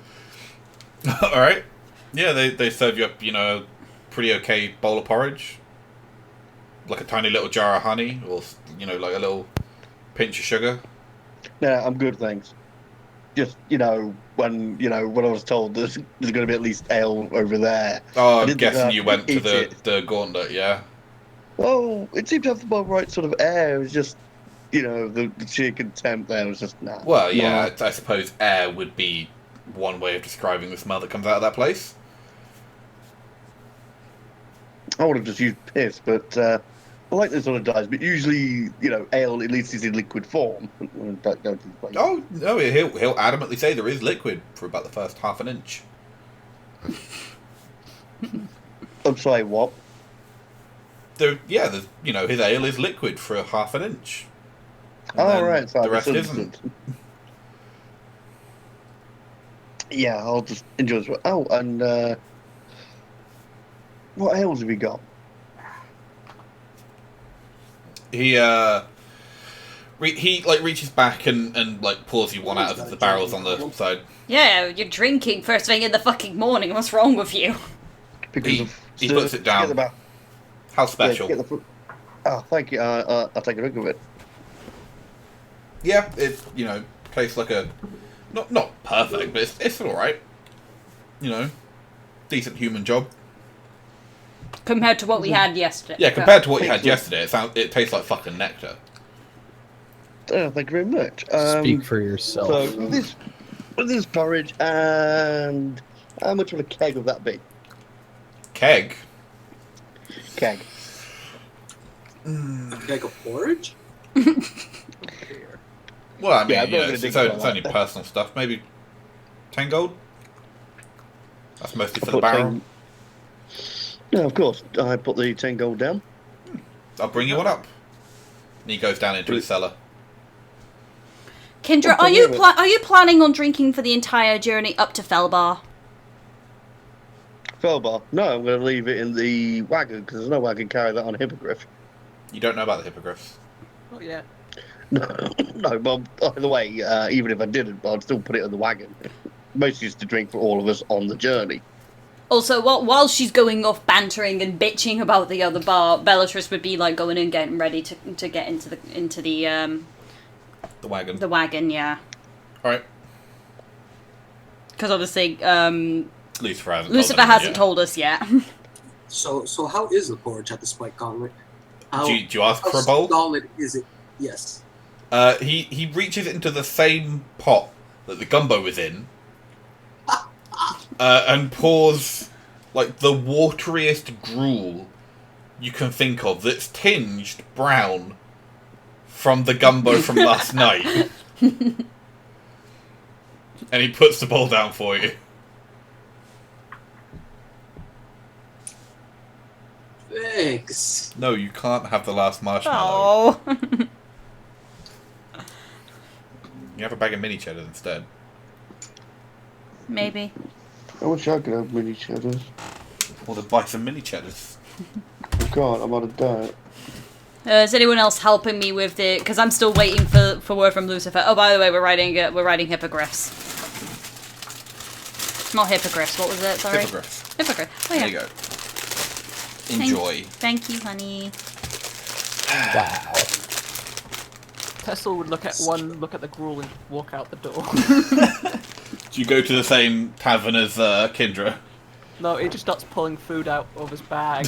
Alright. Yeah, they serve you up, you know, pretty okay bowl of porridge. Like a tiny little jar of honey, or, you know, like a little pinch of sugar. No, I'm good, thanks. Just when I was told there's going to be at least ale over there. Oh, I I'm didn't guessing have you to went to eat it. the gauntlet, yeah? Oh, it seemed to have the right sort of air. It was just, the sheer contempt there was just nah. Well, yeah, nah. I suppose air would be one way of describing the smell that comes out of that place. I would have just used piss, but I like this sort of dies. But usually, ale at least is in liquid form. Don't do the place. Oh, no, he'll adamantly say there is liquid for about the first half an inch. I'm sorry, what? There's, his ale is liquid for a half an inch. And Oh, then right. Sorry, the rest misunderstood. isn't. Yeah, I'll just enjoy this. Oh, and what ales have you got? He reaches back and like pours you one out of the barrels on the side. Yeah, you're drinking first thing in the fucking morning. What's wrong with you? Because He- of he puts it down. Get the ba- How yeah, special? get the oh, thank you. I'll take a drink of it. Yeah, it tastes like a not perfect, but it's all right. Decent human job. Compared to what we had yesterday. Yeah, compared to what you Thank had you. yesterday, it tastes like fucking nectar. Oh, thank you very much. Speak for yourself. So this porridge, and how much will a keg of that be? Keg. Keg. A keg of porridge? Well, I mean, Yeah, I'm not gonna it's dig about only that. personal stuff. Maybe 10 gold. That's mostly for the Put barrel. 10 No, of course. I put the 10 gold down. I'll bring you one up. And he goes down into his cellar. Kindra, Oh, are you planning on drinking for the entire journey up to Felbarr? Felbarr. No, I'm going to leave it in the wagon because there's no way I can carry that on a hippogriff. You don't know about the hippogriffs. Not yet. No, but either way, even if I didn't, I'd still put it on the wagon. Mostly just to drink for all of us on the journey. Also, while she's going off bantering and bitching about the other bar, Bellatrix would be like going and getting ready to get into the wagon. The wagon, yeah. All right. Because obviously, Lucifer hasn't told us yet. So how is the porridge at the Spike Gauntlet? Do you ask for How a bowl? solid is it? Yes. He reaches into the same pot that the gumbo was in, and pours like the wateriest gruel you can think of that's tinged brown from the gumbo from last night. And he puts the bowl down for you. Thanks. No, you can't have the last marshmallow. Oh. You have a bag of mini cheddar instead. Maybe. I wish I could have mini cheddars. Or to buy some mini cheddars. I can't, I'm on a diet. Is anyone else helping me with the? Because I'm still waiting for word from Lucifer. Oh, by the way, we're writing hippogriffs. Not hippogriffs. What was it? Sorry. Hippogriffs. Hippogriff. Oh yeah. There you go. Enjoy. Thank you, honey. Wow. Tesla would look at the gruel and walk out the door. Do you go to the same tavern as Kindra? No, he just starts pulling food out of his bag,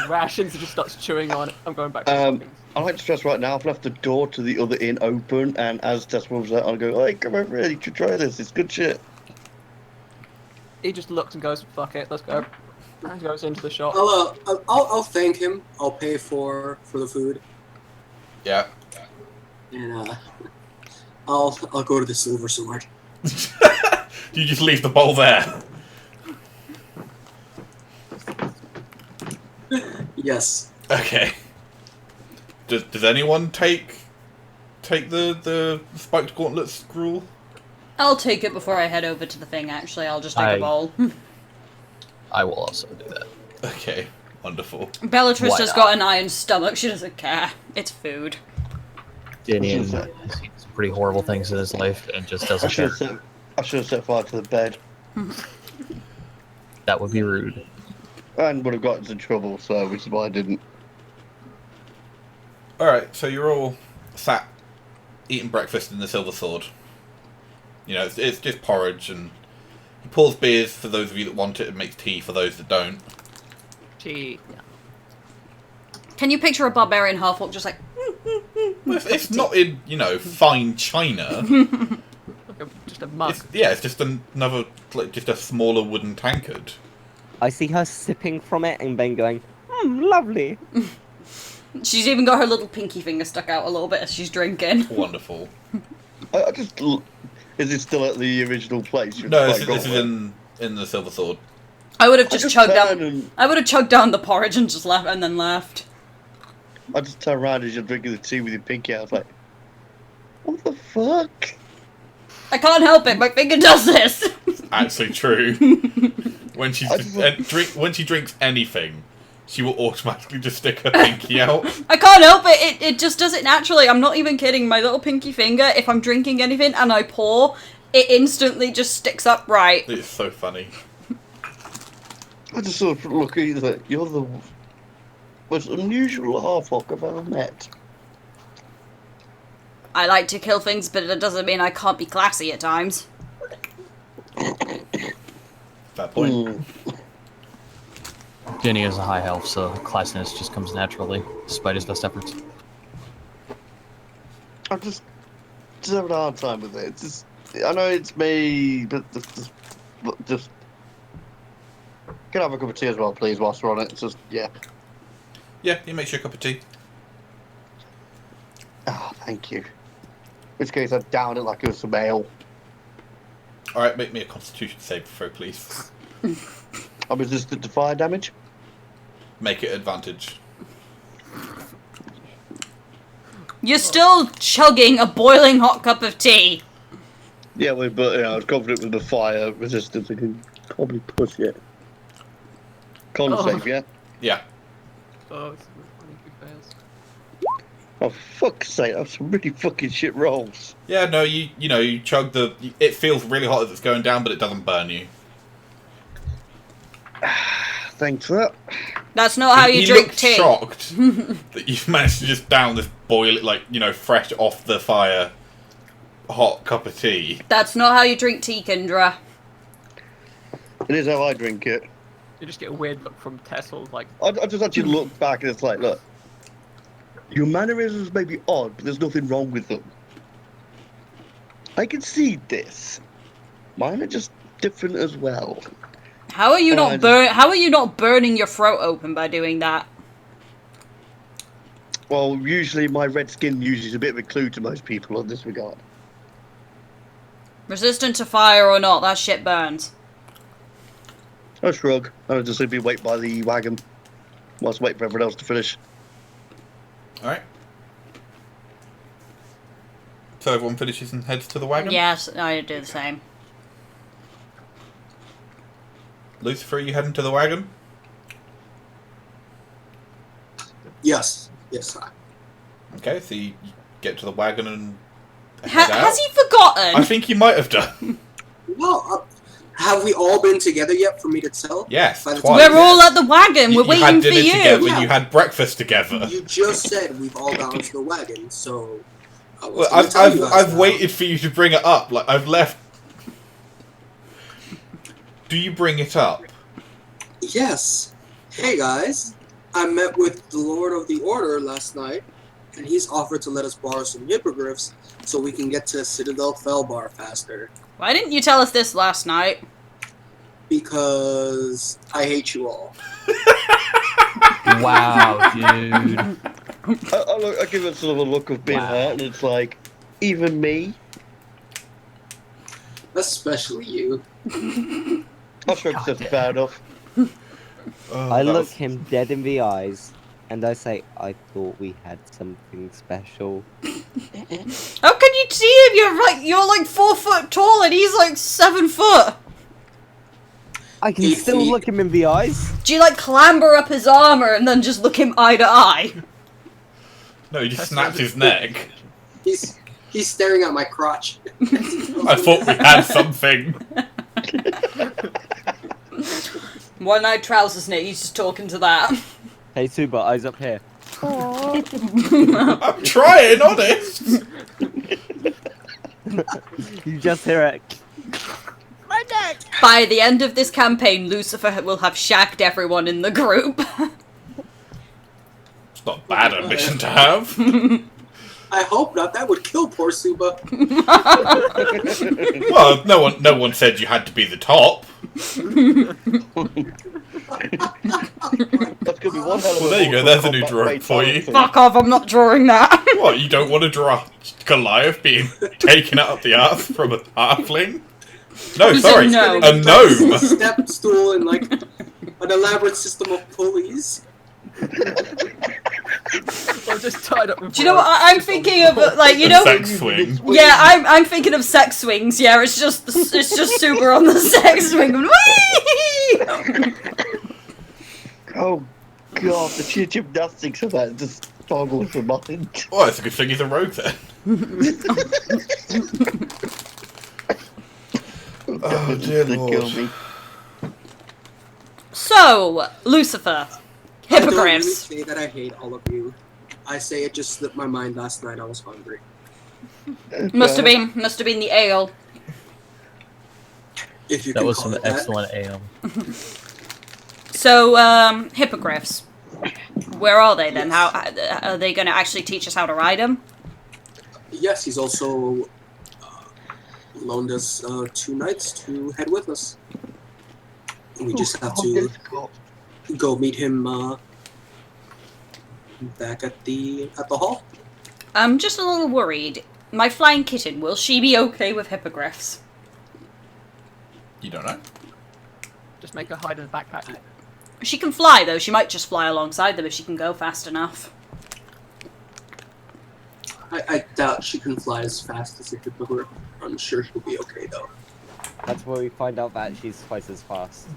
rations, and just starts chewing on it. I'm going back to the I'd like to stress right now, I've left the door to the other inn open, and as Tess moves out, I'll go, hey, come over here, you should try this, it's good shit. He just looks and goes, fuck it, let's go. And he goes into the shop. I'll thank him. I'll pay for the food. Yeah. And I'll go to the Silver Sword. You just leave the bowl there. Yes. Okay. Does anyone take the spiked gauntlets gruel? I'll take it before I head over to the thing. Actually, I'll just take a bowl. I will also do that. Okay, wonderful. Bellatrix Why has not? got an iron stomach. She doesn't care. It's food. Dinian has seen some pretty horrible things in his life and just I doesn't should care. have set fire to the bed, That would be rude. and would have got into trouble, so which is why I didn't. Alright, so you're all sat eating breakfast in the Silver Sword. You know, it's just porridge, and he pours beers for those of you that want it and makes tea for those that don't. Tea. Can you picture a barbarian half-orc just like... Well, it's not in, fine china. Just a mug. It's just another, just a smaller wooden tankard. I see her sipping from it and then going, lovely. She's even got her little pinky finger stuck out a little bit as she's drinking. Wonderful. Is it still at the original place? No, this is in the Silver Sword. I would have just chugged down. And I would have chugged down the porridge and just left, and then left. I just turn around as you're drinking the tea with your pinky out. I was like, what the fuck? I can't help it. My finger does this. Actually true. When she drinks anything, she will automatically just stick her pinky out. I can't help it. It just does it naturally. I'm not even kidding. My little pinky finger, if I'm drinking anything and I pour, it instantly just sticks up right. It's so funny. I just sort of look at you like, you're the most unusual half-orc I've ever met. I like to kill things, but it doesn't mean I can't be classy at times. Fair point. Jenny is a high elf, so classiness just comes naturally, despite his best efforts. I'm just having a hard time with it. It's just, I know it's me, but just can I have a cup of tea as well, please, whilst we're on it? It's just, yeah. Yeah, he makes you a cup of tea. Ah, thank you. In which case, I'd down it like it was some ale. Alright, make me a constitution save throw, please. I'm resistant to fire damage. Make it advantage. You're still chugging a boiling hot cup of tea. Yeah, but I was confident with the fire resistance. I can probably push it. Con save, yeah? Yeah. Oh, it's funny if he fails. Oh, fuck's sake, that's some really fucking shit rolls. Yeah, no, you chug the. It feels really hot as it's going down, but it doesn't burn you. Thanks for that. That's not how you he drink looked tea. shocked that you've managed to just down this fresh off the fire, hot cup of tea. That's not how you drink tea, Kendra. It is how I drink it. You just get a weird look from Tessel, like, I just actually look back and it's like, look, your mannerisms may be odd, but there's nothing wrong with them. I can see this. Mine are just different as well. How are you How are you not burning your throat open by doing that? Well, usually my red skin is a bit of a clue to most people in this regard. Resistant to fire or not, that shit burns. I shrug. I'll just simply wait by the wagon whilst wait for everyone else to finish. Alright. So everyone finishes and heads to the wagon? Yes, I do the same. Lucifer, are you heading to the wagon? Yes. Yes, I. Okay, so you get to the wagon and head out. Has he forgotten? I think he might have done. Well, have we all been together yet for me to tell? Yes, By the twice. We're all at the wagon. We're You waiting had for dinner you. together, Yeah. you had breakfast together. You just said we've all gone to the wagon, so I was Well, gonna tell you guys I've now. waited for you to bring it up. Like, I've left. Do you bring it up? Yes. Hey guys, I met with the Lord of the Order last night, and he's offered to let us borrow some hippogriffs so we can get to Citadel Felbarr faster. Why didn't you tell us this last night? Because I hate you all. Wow, dude. I give it sort of a look of being hurt, and it's like, even me? Especially you. I shrug says fair enough. I look him dead in the eyes, and I say, I thought we had something special. How can you see him? You're like 4 foot tall and he's like 7 foot. I can 8 still feet. look him in the eyes. Do you like clamber up his armor and then just look him eye to eye? No, he just snapped his neck. He's staring at my crotch. I thought we had something. One-eyed trousers knit, he's just talking to that. Hey, Suba, eyes up here. I'm trying, honest. You just hear it. By the end of this campaign, Lucifer will have shagged everyone in the group. It's not a bad ambition to have. I hope not. That would kill poor Suba. Well, no one said you had to be the top. That's gonna be one hell of a Well, there you go. There's a new drawing for you. Fuck off, I'm not drawing that. What, you don't want to draw Goliath being taken out of the earth from a halfling? No, Who's sorry, a gnome? a gnome. Step stool and like an elaborate system of pulleys. I'm just tied up with Do you know what I'm thinking of? Like, you know, Sex swing. yeah, I'm thinking of sex swings. Yeah, it's just super on the sex swing. Whee! Oh god, the sheer gymnastics of that just boggles the mind. Well, it's a good thing he's a rogue then. Oh dear They kill lord. me. So, Lucifer, I don't really hippogriffs. say that I hate all of you. I say it just slipped my mind last night. I was hungry. Must have been the ale. If you That can was call some it that. excellent ale. So, hippogriffs. Where are they then? How are they going to actually teach us how to ride them? Yes, he's also loaned us 2 nights to head with us. We just have to go meet him back at the hall. I'm just a little worried. My flying kitten, will she be okay with hippogriffs? You don't know? Just make her hide in the backpack. She can fly, though. She might just fly alongside them if she can go fast enough. I doubt she can fly as fast as a hippogriff. I'm sure she'll be okay though. That's where we find out that she's twice as fast.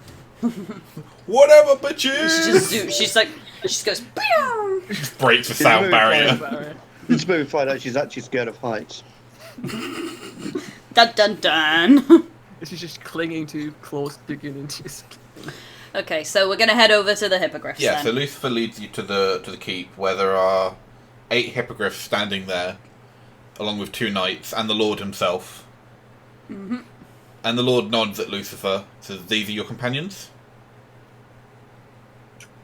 Whatever, bitches! She just goes, "Pew!" Just breaks the sound barrier. It's where we find out she's actually scared of heights. Dun dun dun. She's just clinging to claws digging into his skin. Okay, so we're gonna head over to the hippogriffs Yeah, then. so Lucifer leads you to the keep, where there are 8 hippogriffs standing there, along with 2 knights and the Lord himself. Mm-hmm. And the Lord nods at Lucifer, says, "These are your companions?"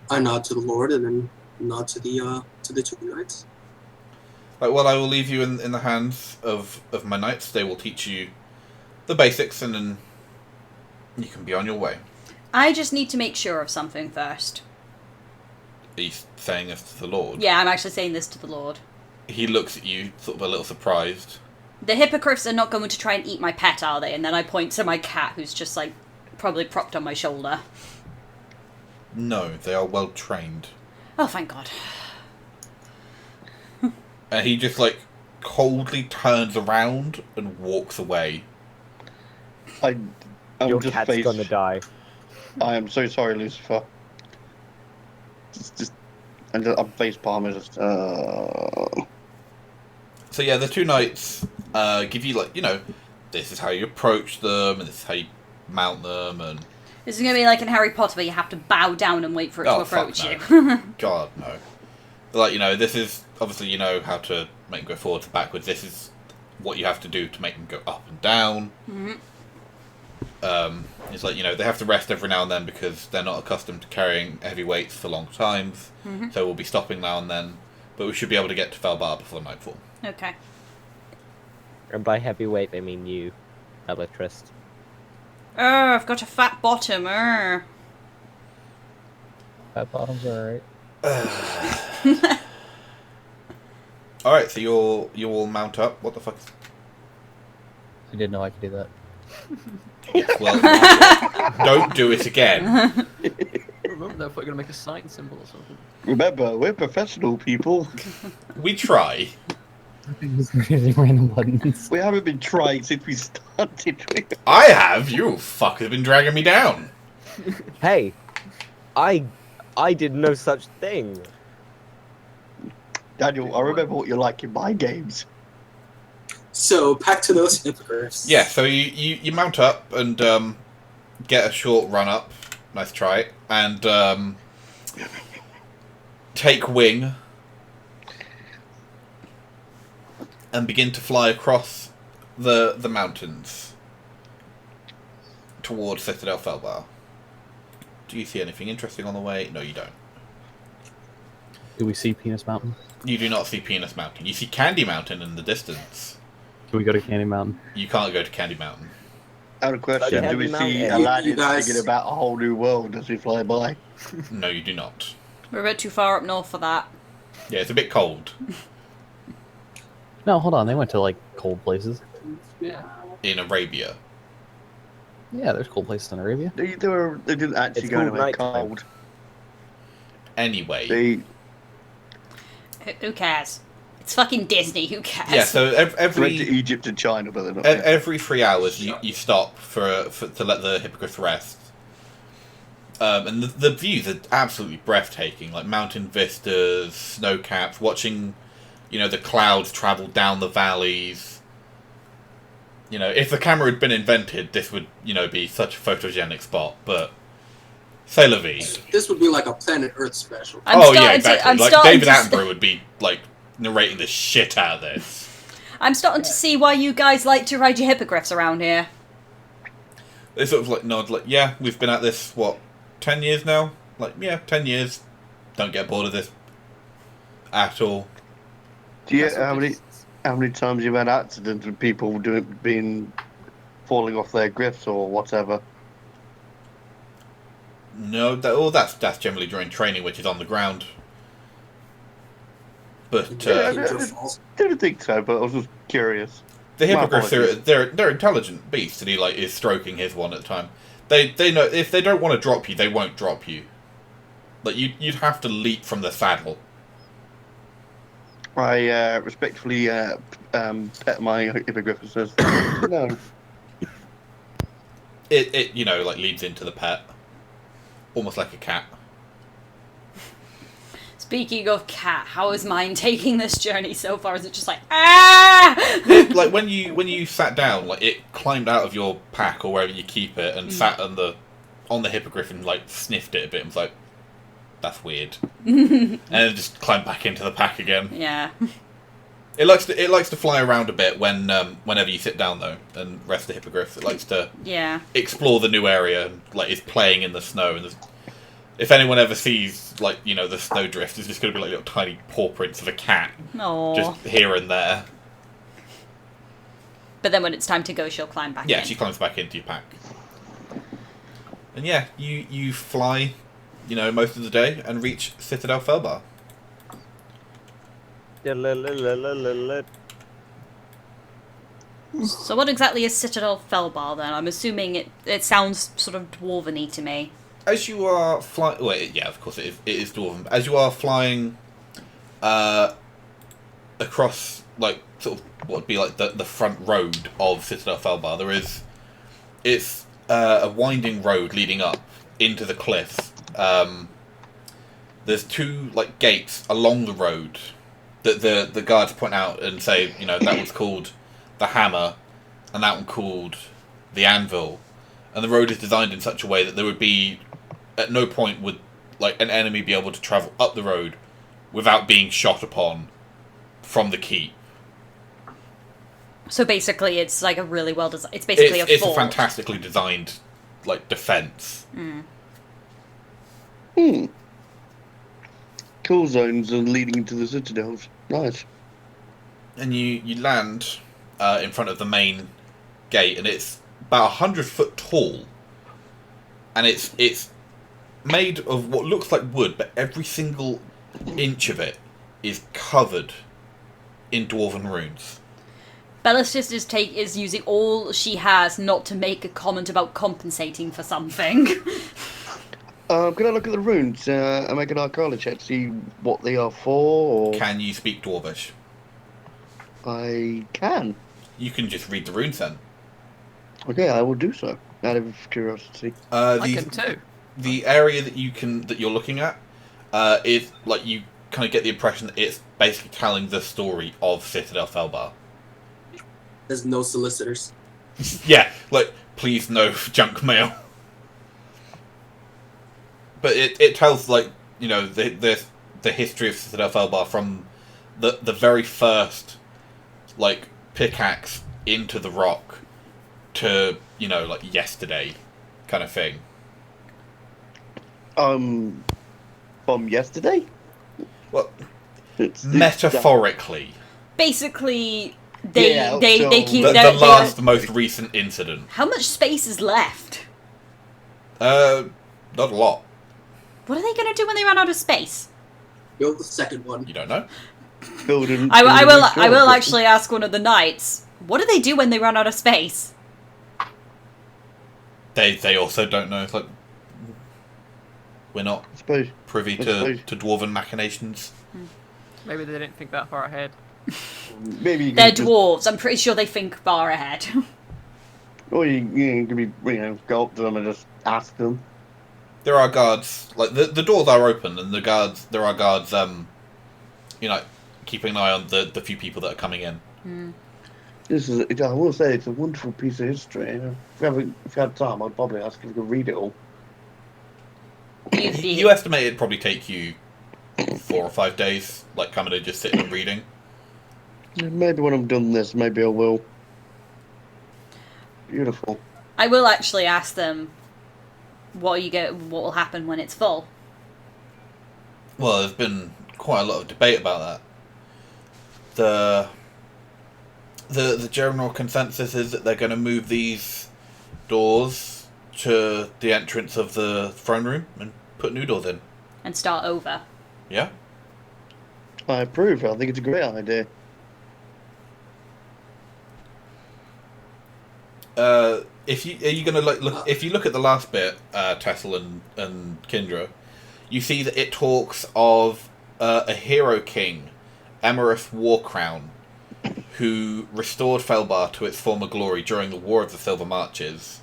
I nod to the Lord and then nod to the 2 knights. Like, well, I will leave you in the hands of my knights. They will teach you the basics, and then you can be on your way. I just need to make sure of something first. He's saying this to the Lord. Yeah, I'm actually saying this to the Lord. He looks at you, sort of a little surprised. The hippogriffs are not going to try and eat my pet, are they? And then I point to my cat, who's just, like, probably propped on my shoulder. No, they are well trained. Oh, thank God. And he just, like, coldly turns around and walks away. I'm Your just cat's face. gonna die. I am so sorry, Lucifer. I'm face palming. So yeah, the 2 knights give you, like, this is how you approach them, and this is how you mount them, and... This is going to be like in Harry Potter where you have to bow down and wait for it to approach fuck you. no. God, no. Like, this is... Obviously, you know how to make them go forwards and backwards. This is what you have to do to make them go up and down. Mm-hmm. It's like, they have to rest every now and then because they're not accustomed to carrying heavy weights for long times. Mm-hmm. So we'll be stopping now and then. But we should be able to get to Felbarr before nightfall. Okay. And by heavyweight, they mean you, Electrist. I've got a fat bottom. Fat bottoms are alright. Alright, so you all mount up. What the fuck? I didn't know I could do that. Well, don't do it again. Remember, they're probably going to make a sign symbol or something. Remember, we're professional people. We try. Just using random buttons. We haven't been trying since we started. I have. You fuck have been dragging me down. Hey, I did no such thing. Daniel, I remember what you're like in my games. So back to those hippogriffs. Yeah, so you mount up and get a short run up. Nice try. And take wing. And begin to fly across the mountains towards Citadel Felbarr. Do you see anything interesting on the way? No, you don't. Do we see Penis Mountain? You do not see Penis Mountain. You see Candy Mountain in the distance. Can we go to Candy Mountain? You can't go to Candy Mountain. Out of question, do we see You Aladdin guys- thinking about a whole new world as we fly by? No, you do not. We're a bit too far up north for that. Yeah, it's a bit cold No, hold on. They went to, like, cold places. Yeah. in Arabia. Yeah, there's cold places in Arabia. They didn't actually It's go cool anywhere nighttime. cold. Anyway. Who cares? It's fucking Disney. Who cares? Yeah, so Went to every Egypt and China, but they're not. every 3 hours you stop to let the hippogriff rest. And the views are absolutely breathtaking, like mountain vistas, snow caps, watching, the clouds travel down the valleys. If the camera had been invented, this would, be such a photogenic spot, but c'est la vie. This would be like a Planet Earth special. I'm Oh yeah, starting exactly. I'm Like starting David to Attenborough would be like narrating the shit out of this. I'm starting to see why you guys like to ride your hippogriffs around here. They sort of like nod, like, yeah, we've been at this 10 years now? Like, yeah, 10 years. Don't get bored of this at all. Do you how many times you've had accidents with people falling off their griffs or whatever? No, that's generally during training, which is on the ground. But I didn't think so, but I was just curious. the My hippogriffs apologies. they're intelligent beasts, and he is stroking his one at a time. They know if they don't want to drop you, they won't drop you. Like you'd have to leap from the saddle. I respectfully pet my hippogriff and says, no. It leads into the pet, almost like a cat. It's Speaking of cat, how is mine taking this journey so far? Is it just like ah? Like when you sat down, like it climbed out of your pack or wherever you keep it and sat on the hippogriff and like sniffed it a bit and was like, that's weird, and then just climbed back into the pack again. Yeah. It likes to fly around a bit whenever you sit down though and rest the hippogriff. It likes to explore the new area and like is playing in the snow. And if anyone ever sees like the snowdrift, it's just going to be like little tiny paw prints of a cat, just here and there. But then when it's time to go, she'll climb back in. Yeah, she climbs back into your pack. And yeah, you fly, most of the day and reach Citadel Felbarr. So what exactly is Citadel Felbarr then? I'm assuming it sounds sort of dwarven-y to me. As you are flying... Well, yeah, of course it is dwarven. As you are flying across, like, sort of what would be like the front road of Citadel Felbarr, it's a winding road leading up into the cliffs. There's two, like, gates along the road that the guards point out and say, that one's called the Hammer, and that one called the Anvil. And the road is designed in such a way that there would be, at no point would like an enemy be able to travel up the road without being shot upon from the keep. So basically, it's like a really well designed. It's basically it's fort. a fantastically designed like defense. Cool zones are leading into the citadels. Nice. And you land in front of the main gate, and it's about 100 foot tall, and it's made of what looks like wood, but every single inch of it is covered in dwarven runes. Bella's just is using all she has not to make a comment about compensating for something. Can I look at the runes and make an Arcana check to see what they are for? Or... Can you speak Dwarvish? I can. You can just read the runes then. Okay, I will do so, out of curiosity. I can too. The area that you're looking at is like you kind of get the impression that it's basically telling the story of Citadel Felbarr. There's no solicitors. Yeah, like please no junk mail. But it tells like the history of Citadel Felbarr from the very first like pickaxe into the rock to like yesterday kind of thing. From yesterday? Well, metaphorically. Basically, they keep the last most recent incident. How much space is left? Not a lot. What are they going to do when they run out of space? Build the second one. You don't know. I will actually ask one of the knights. What do they do when they run out of space? They also don't know. It's like we're not privy to dwarven machinations. Maybe they didn't think that far ahead. Maybe they're dwarves. I'm pretty sure they think far ahead. Or you can go up to them and just ask them. There are guards. Like the doors are open, and there are guards. Keeping an eye on the few people that are coming in. I will say, it's a wonderful piece of history. If you had time, I'd probably ask if you could read it all. You estimate it'd probably take you 4 or 5 days, like coming and just sitting and reading. Maybe when I'm done this, maybe I will. Beautiful. I will actually ask them what will happen when it's full. Well, there's been quite a lot of debate about that. The general consensus is that they're going to move these doors to the entrance of the throne room and put new doors in. And start over. Yeah. I approve. I think it's a great idea. If you look at the last bit, Tessel and Kindra, you see that it talks of a hero king, Emerus Warcrown, who restored Felbarr to its former glory during the War of the Silver Marches,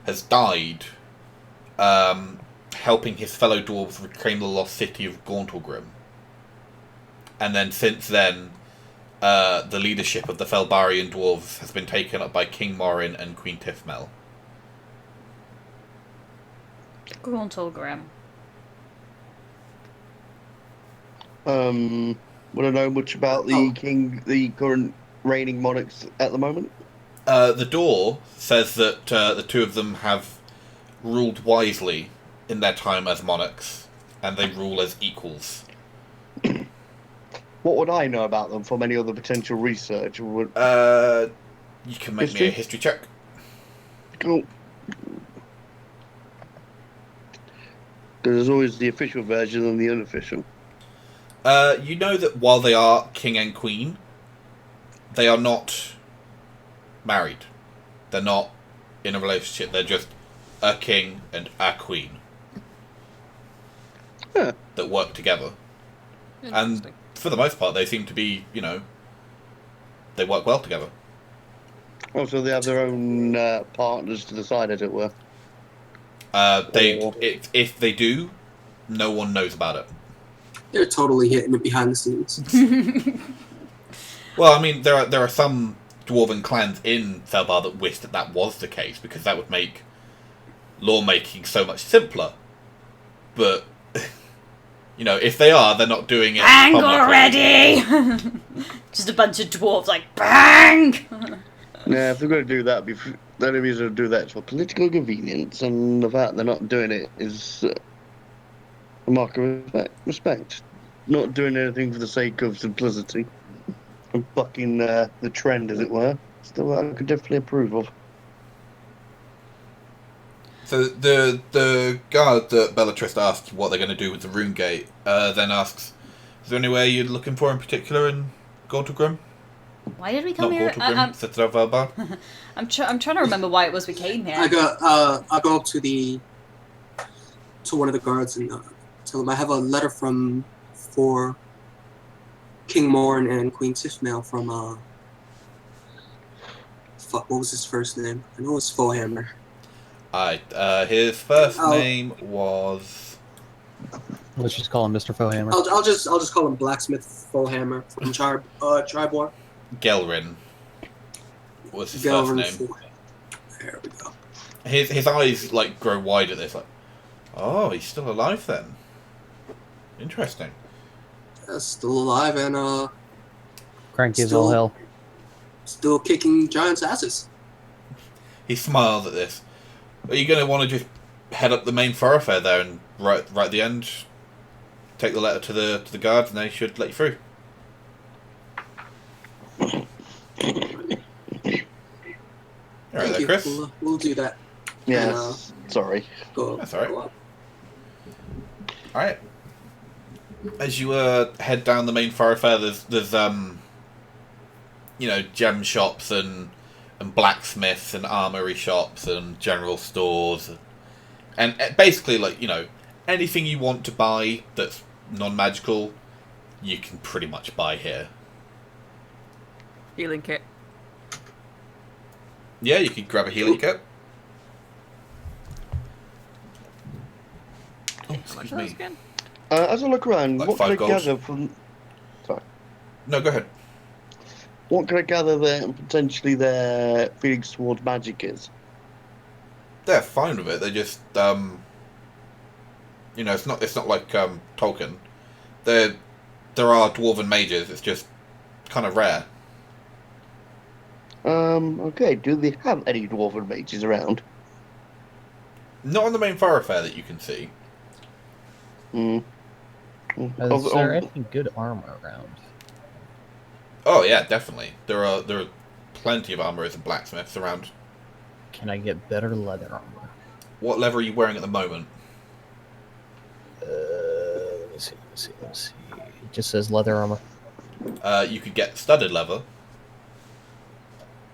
has died, helping his fellow dwarves reclaim the lost city of Gauntlgrim. and then since then, the leadership of the Felbarian dwarves has been taken up by King Morin and Queen Tifmel. Gruntelgrim. Would I know much about the current reigning monarchs at the moment? The door says that the two of them have ruled wisely in their time as monarchs, and they rule as equals. What would I know about them from any other potential research? You can make me a history check. Cool. Because there's always the official version and the unofficial. You know that while they are king and queen, they are not married. They're not in a relationship. They're just a king and a queen that work together. And for the most part, they seem to be, they work well together. Oh, so they have their own partners to the side, as it were. If they do, no one knows about it. They're totally hitting it behind the scenes. Well, I mean, there are some dwarven clans in Felbarr that wish that was the case, because that would make lawmaking so much simpler. But, if they are, they're not doing it. Bang already! Just a bunch of dwarves like, bang! Yeah, if they're going to do that, the only reason to do that is for political convenience, and the fact they're not doing it is a mark of respect. Not doing anything for the sake of simplicity and bucking the trend, as it were. Still, I could definitely approve of. So the guard that Bellatrix asked what they're going to do with the rune gate, then asks, "Is there anywhere you're looking for in particular in Gortlegrim?" Why did we come Not here? Gortlegrim, Citadel Felbarr. I'm trying to remember why it was we came here. I go up to one of the guards and tell them I have a letter for King Morn and Queen Tifmel from what was his first name? I know it's Fullhammer. His first name was. Let's just call him Mr. Fohammer. I'll just call him Blacksmith Fullhammer from Tribor. Gelrin was his first name. There we go. His eyes grow wide at this. Oh, he's still alive then. Interesting. Yeah, still alive and Cranky as all hell. Still kicking giants' asses. He smiles at this. Are you going to want to just head up the main thoroughfare there and right at the end, take the letter to the guards, and they should let you through? Alright there, Chris. We'll do that. Yeah, sorry. That's alright. Alright. As you head down the main thoroughfare, there's gem shops and blacksmiths and armory shops and general stores and basically anything you want to buy that's non-magical, you can pretty much buy here. Healing kit. Yeah, you could grab a healing kit. Oh, excuse me. Again? As I look around, what can I 5 gold. gather from... Sorry. No, go ahead. What can I gather that potentially their feelings towards magic is? They're fine with it. They just, it's not like Tolkien. There are dwarven mages. It's just kind of rare. Okay. Do they have any dwarven mages around? Not on the main thoroughfare that you can see. Is there any good armor around? Oh yeah, definitely. There are plenty of armorers and blacksmiths around. Can I get better leather armor? What leather are you wearing at the moment? Let me see. It just says leather armor. You could get studded leather.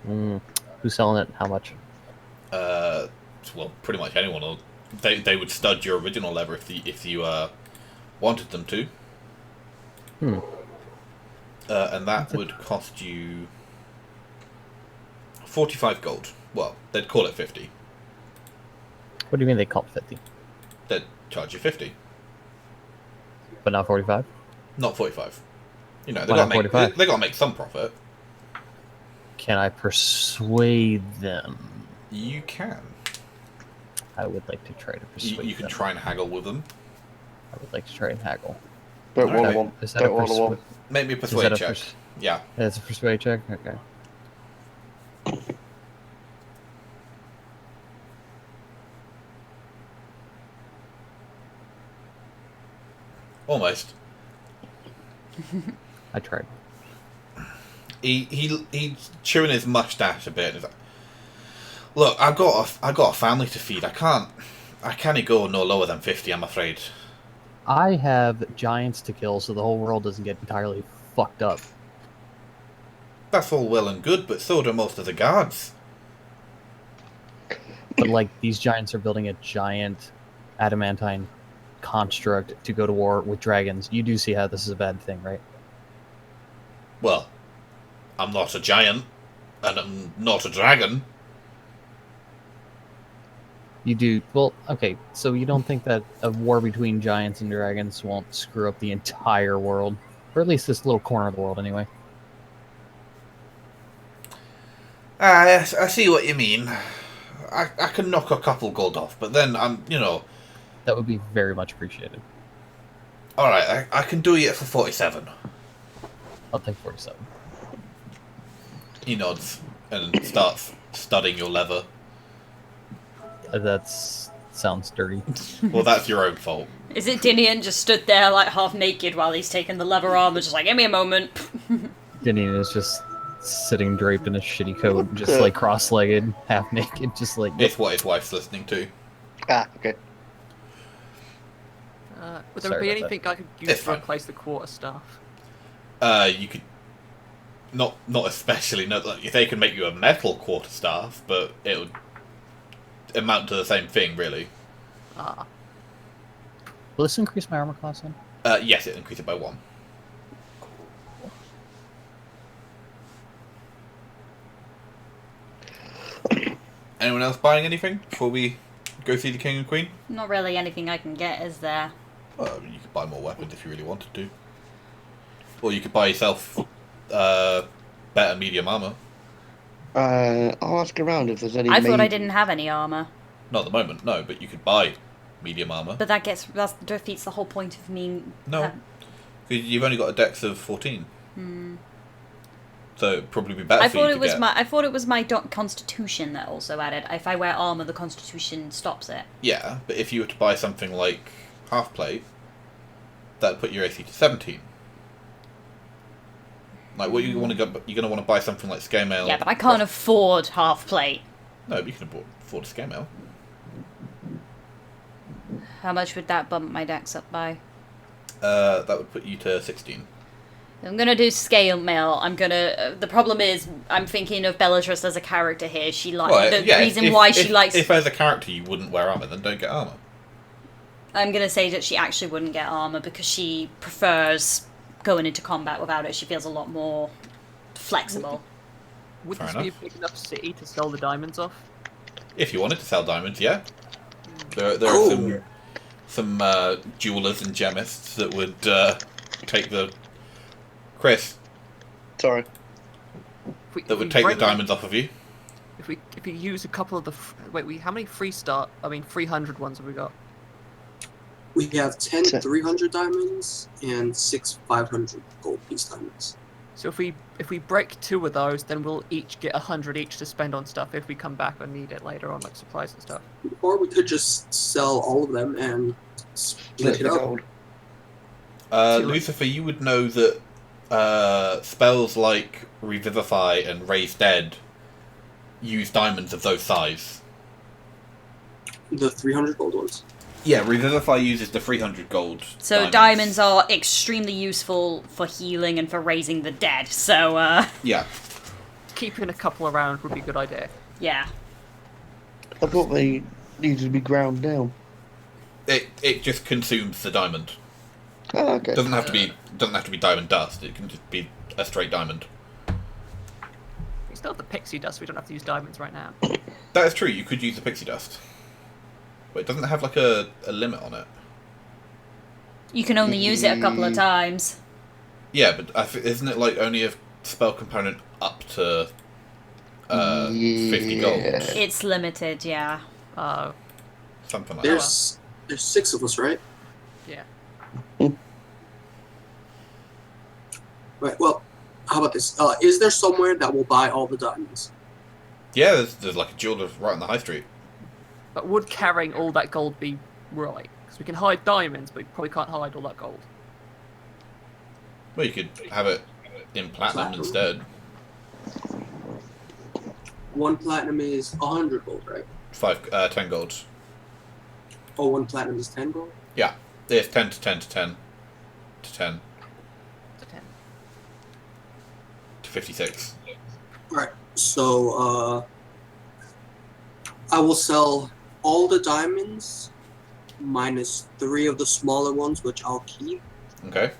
Who's selling it? How much? Well, pretty much anyone will. They would stud your original leather if you wanted them to. And that would cost you 45 gold. Well, they'd call it 50. What do you mean they call it 50? They'd charge you 50. But not 45? Not 45. You know, Why not 45? they got to make some profit. Can I persuade them? You can. I would like to try to persuade You can them. try and haggle with them. I would like to try and haggle. Don't Alright, want one. Is that a Don't want one. Make me a Is persuade that a check. Yeah. That's a persuade check? Okay. Almost. I tried. He's chewing his mustache a bit. He's like, look, I've got a family to feed. I can't go no lower than 50, I'm afraid. I have giants to kill, so the whole world doesn't get entirely fucked up. That's all well and good, but so do most of the guards. But like, these giants are building a giant adamantine construct to go to war with dragons. You do see how this is a bad thing, right? Well, I'm not a giant, and I'm not a dragon. You do. Well, okay, so you don't think that a war between giants and dragons won't screw up the entire world? Or at least this little corner of the world, anyway. I see what you mean. I can knock a couple gold off, but then That would be very much appreciated. Alright, I can do it for 47. I'll take 47. He nods and starts studying your leather. That sounds dirty. Well, that's your own fault. Is it Dinian just stood there like half naked while he's taking the leather armor, just like, give me a moment? Dinian is just sitting draped in a shitty coat, just like cross-legged, half naked, just like... It's what his wife's listening to. Ah, okay. Would there Sorry be about anything I could use It's to fine. replace the quarterstaff? You could not especially. No, like, they can make you a metal quarterstaff, but it would amount to the same thing, really. Ah. Will this increase my armor class then? Yes, it increased it by 1. Anyone else buying anything before we go see the king and queen? Not really anything I can get, is there? Well, you could buy more weapons if you really wanted to. Or you could buy yourself better medium armor. I'll ask around if there's any. I thought I didn't have any armor. Not at the moment, no, but you could buy medium armor. But that defeats the whole point of me... No. You've only got a dex of 14. Hmm. So it'd probably be better I for you thought to it was get... I thought it was my constitution that also added. If I wear armor, the constitution stops it. Yeah, but if you were to buy something like half plate, that'd put your AC to 17. Like, what you're going to want to buy something like scale mail. Yeah, but I can't afford half plate. No, but you can afford a scale mail. How much would that bump my dex up by? That would put you to 16. I'm gonna do scale mail. I'm gonna. The problem is, I'm thinking of Bellatrix as a character here. She likes reason why she likes. If as a character you wouldn't wear armor, then don't get armor. I'm gonna say that she actually wouldn't get armor because she prefers going into combat without it. She feels a lot more flexible. Would Fair this be a enough. big enough city to sell the diamonds off? If you wanted to sell diamonds, yeah. There are some jewelers and gemists that would take the... Chris, Sorry. that would take the diamonds off of you. If we use a couple of the how many 300 ones have we got? We have 10 300 diamonds and 6 500 gold piece diamonds. So if we break 2 of those, then we'll each get 100 each to spend on stuff if we come back and need it later on, like supplies and stuff. Or we could just sell all of them and split it up. Gold. Lucifer, you would know that spells like Revivify and Raise Dead use diamonds of those size. The 300 gold ones. Yeah, Revivify uses the 300 gold. So diamonds are extremely useful for healing and for raising the dead. So Yeah. Keeping a couple around would be a good idea. yeah. I thought they needed to be ground down. It just consumes the diamond. Oh, okay. Doesn't have to be diamond dust. It can just be a straight diamond. We still have the pixie dust. We don't have to use diamonds right now. That is true. You could use the pixie dust, but it doesn't have like a limit on it. You can only use it a couple of times. Yeah, but isn't it like only a spell component up to 50 gold? Yeah. It's limited, yeah. Oh, Something like There's 6 of us, right? yeah. Right. Well, how about this? Is there somewhere that will buy all the diamonds? that. Yeah, there's like a jeweler right on the high street. But would carrying all that gold be right? Because we can hide diamonds, but we probably can't hide all that gold. Well, you could have it in platinum instead. 1 platinum is 100 gold, right? 10 gold. Oh, 1 platinum is 10 gold? Yeah, it's 10 to 10 to 10 to 10 To 10. to 56. Right. So, I will sell all the diamonds minus 3 of the smaller ones, which I'll keep. Okay.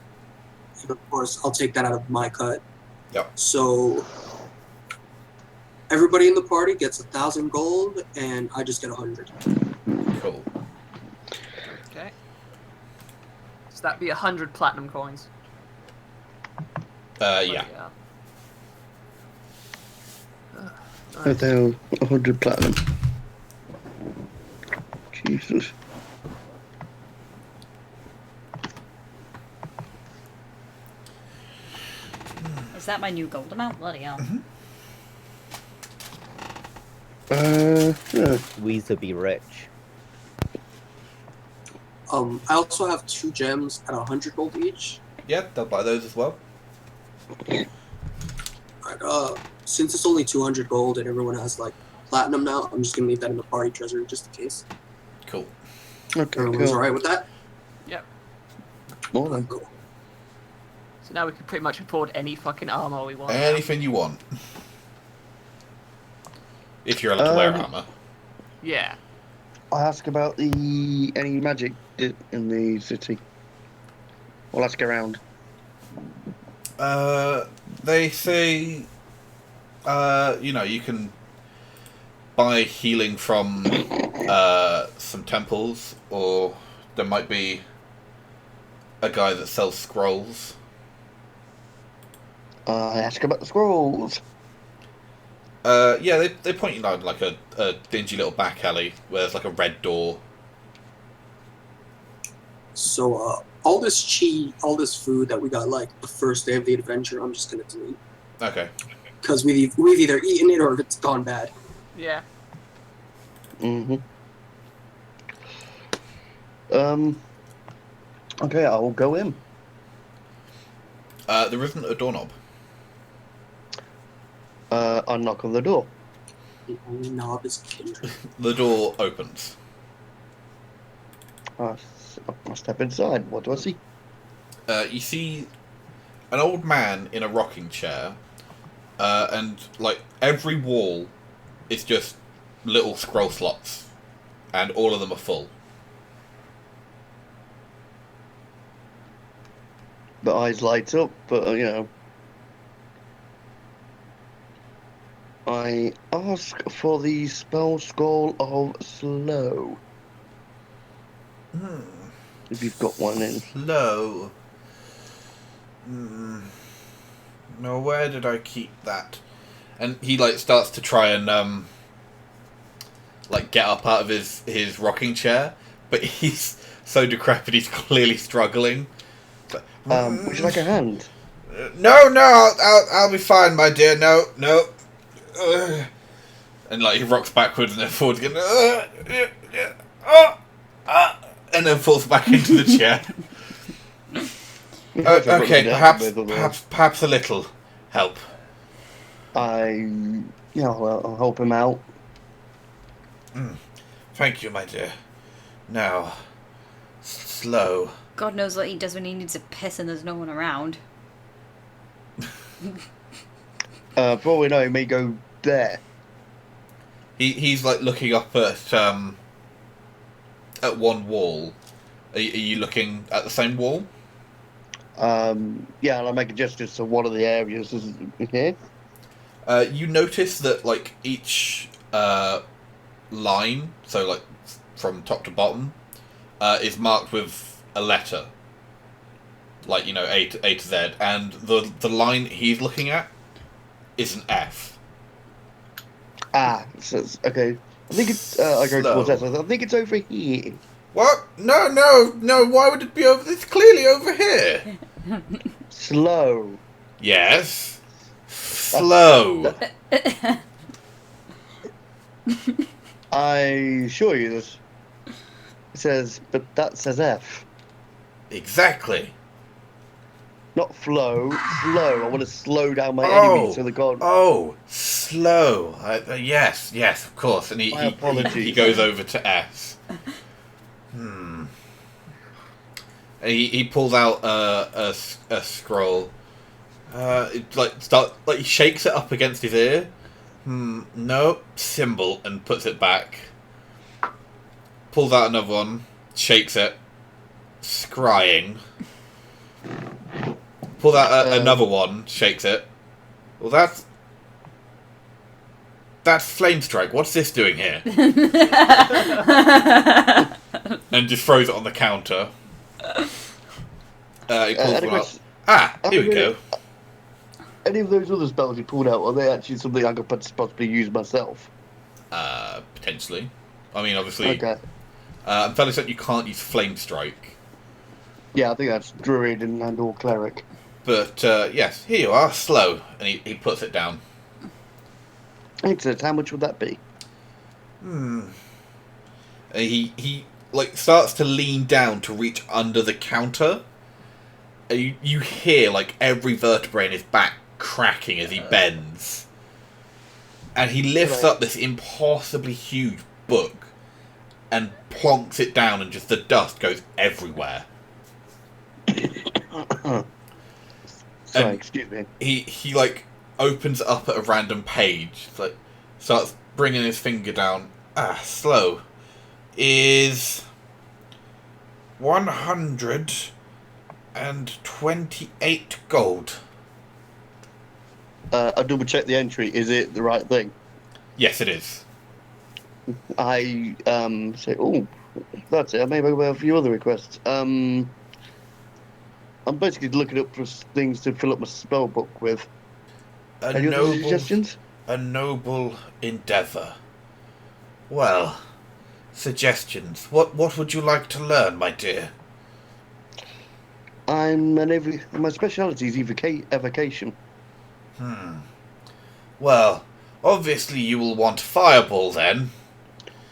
And of course, I'll take that out of my cut. Yep. So, everybody in the party gets 1,000 gold, and I just get 100. Cool. Okay. So that'd be 100 platinum coins. Yeah. Oh, they're 100 platinum. Jesus. Is that my new gold amount? Bloody hell. Yeah. Weezer be rich. I also have 2 gems at 100 gold each. Yeah, they'll buy those as well. Right, since it's only 200 gold and everyone has like platinum now, I'm just gonna leave that in the party treasure just in case. Cool. Okay, Everyone's cool. alright with that? Yep. More than. Cool. So now we can pretty much afford any fucking armor we want. Anything you want. If you're allowed to wear Um, armor. Yeah. I ask about any magic in the city. I'll ask around. They say, you can buy healing from some temples, or there might be a guy that sells scrolls. I ask about the scrolls. Yeah, they point you down like a dingy little back alley where there's like a red door. So, all this cheese, all this food that we got like the first day of the adventure, I'm just gonna delete. Okay. Because we've either eaten it or it's gone bad. Yeah. Okay, I'll go in. There isn't a doorknob. I knock on the door. The only knob is kindred. The door opens. I step inside. What do I see? You see an old man in a rocking chair, and like every wall is just little scroll slots, and all of them are full. The eyes light up, but I ask for the spell scroll of slow. If you've got one in. Slow. No, where did I keep that? And he starts to try and get up out of his rocking chair, but he's so decrepit he's clearly struggling. Would you like a hand? No, I'll be fine, my dear. No. And he rocks backwards and then forwards again. And then falls back into the chair. Okay, perhaps a little help. I'll help him out. Thank you, my dear. Now, slow. God knows what he does when he needs a piss and there's no one around. For all we know, he may go there. He's looking up at one wall. Are you looking at the same wall? Yeah, and I make a gesture to one of the areas here. You notice that each line, so from top to bottom, is marked with a letter. like A to Z, and the line he's looking at is an F. So okay. I think it's. I go towards Slow. that. I think it's over here. What? No. Why would it be over? It's clearly over here. Slow. Yes. Slow. I assure you this. It says, but that says F. Exactly. Not flow. Slow. I want to slow down my enemies so they can't. Oh, slow. Yes, of course. And My apologies. he goes over to S. He pulls out a scroll. He shakes it up against his ear. No, symbol, and puts it back. Pulls out another one, shakes it, scrying. Pulls out another one, shakes it. Well, that's flame strike. What's this doing here? And just throws it on the counter. He pulls them out. Here we go. Any of those other spells you pulled out, are they actually something I could possibly use myself? Potentially. I mean, obviously. Okay. I'm fairly certain you can't use flame strike. Yeah, I think that's druid and or cleric. But yes, here you are, slow, and he puts it down. Excellent. How much would that be? He starts to lean down to reach under the counter. You hear every vertebrae in his back cracking as he bends, and he lifts up this impossibly huge book and plonks it down, and just the dust goes everywhere. Sorry, excuse me. He opens it up at a random page, starts bringing his finger down. Slow is 128 gold. I double check the entry. Is it the right thing? Yes, it is. I say, oh, that's it. I may have a few other requests. I'm basically looking up for things to fill up my spell book with. Any other suggestions? A noble endeavour. Well, suggestions. What would you like to learn, my dear? My speciality is evocation. Well, obviously you will want fireball then.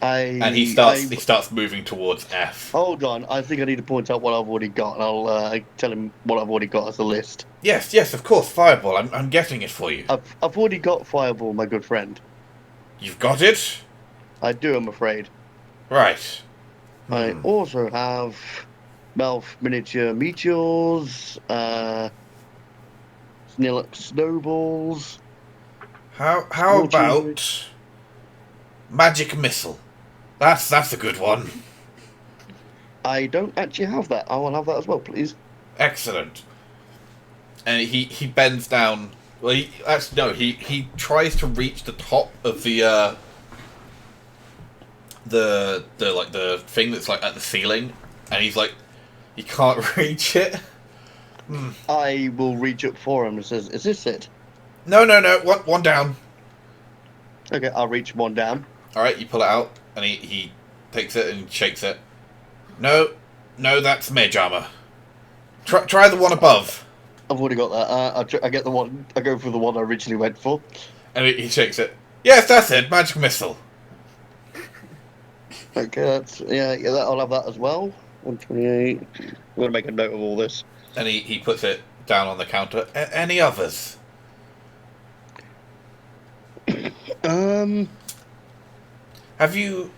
And he starts moving towards F. Hold on, I think I need to point out what I've already got, and I'll tell him what I've already got as a list. Yes, of course, fireball. I'm getting it for you. I've already got fireball, my good friend. You've got it? I do, I'm afraid. Right. I also have miniature meteors, snowballs. How about magic missile? That's a good one. I don't actually have that. I will have that as well, please. Excellent. And he bends down. Well, he tries to reach the top of the thing that's at the ceiling, and he can't reach it. I will reach up for him and says, "Is this it?" No. One down. Okay, I'll reach one down. All right, you pull it out, and he takes it and shakes it. No, that's mage armor. Try the one above. I've already got that. I get the one. I go for the one I originally went for. And he shakes it. Yes, that's it. Magic missile. Okay, I'll have that as well. 128. I'm gonna make a note of all this. And he puts it down on the counter. Any others? Have you?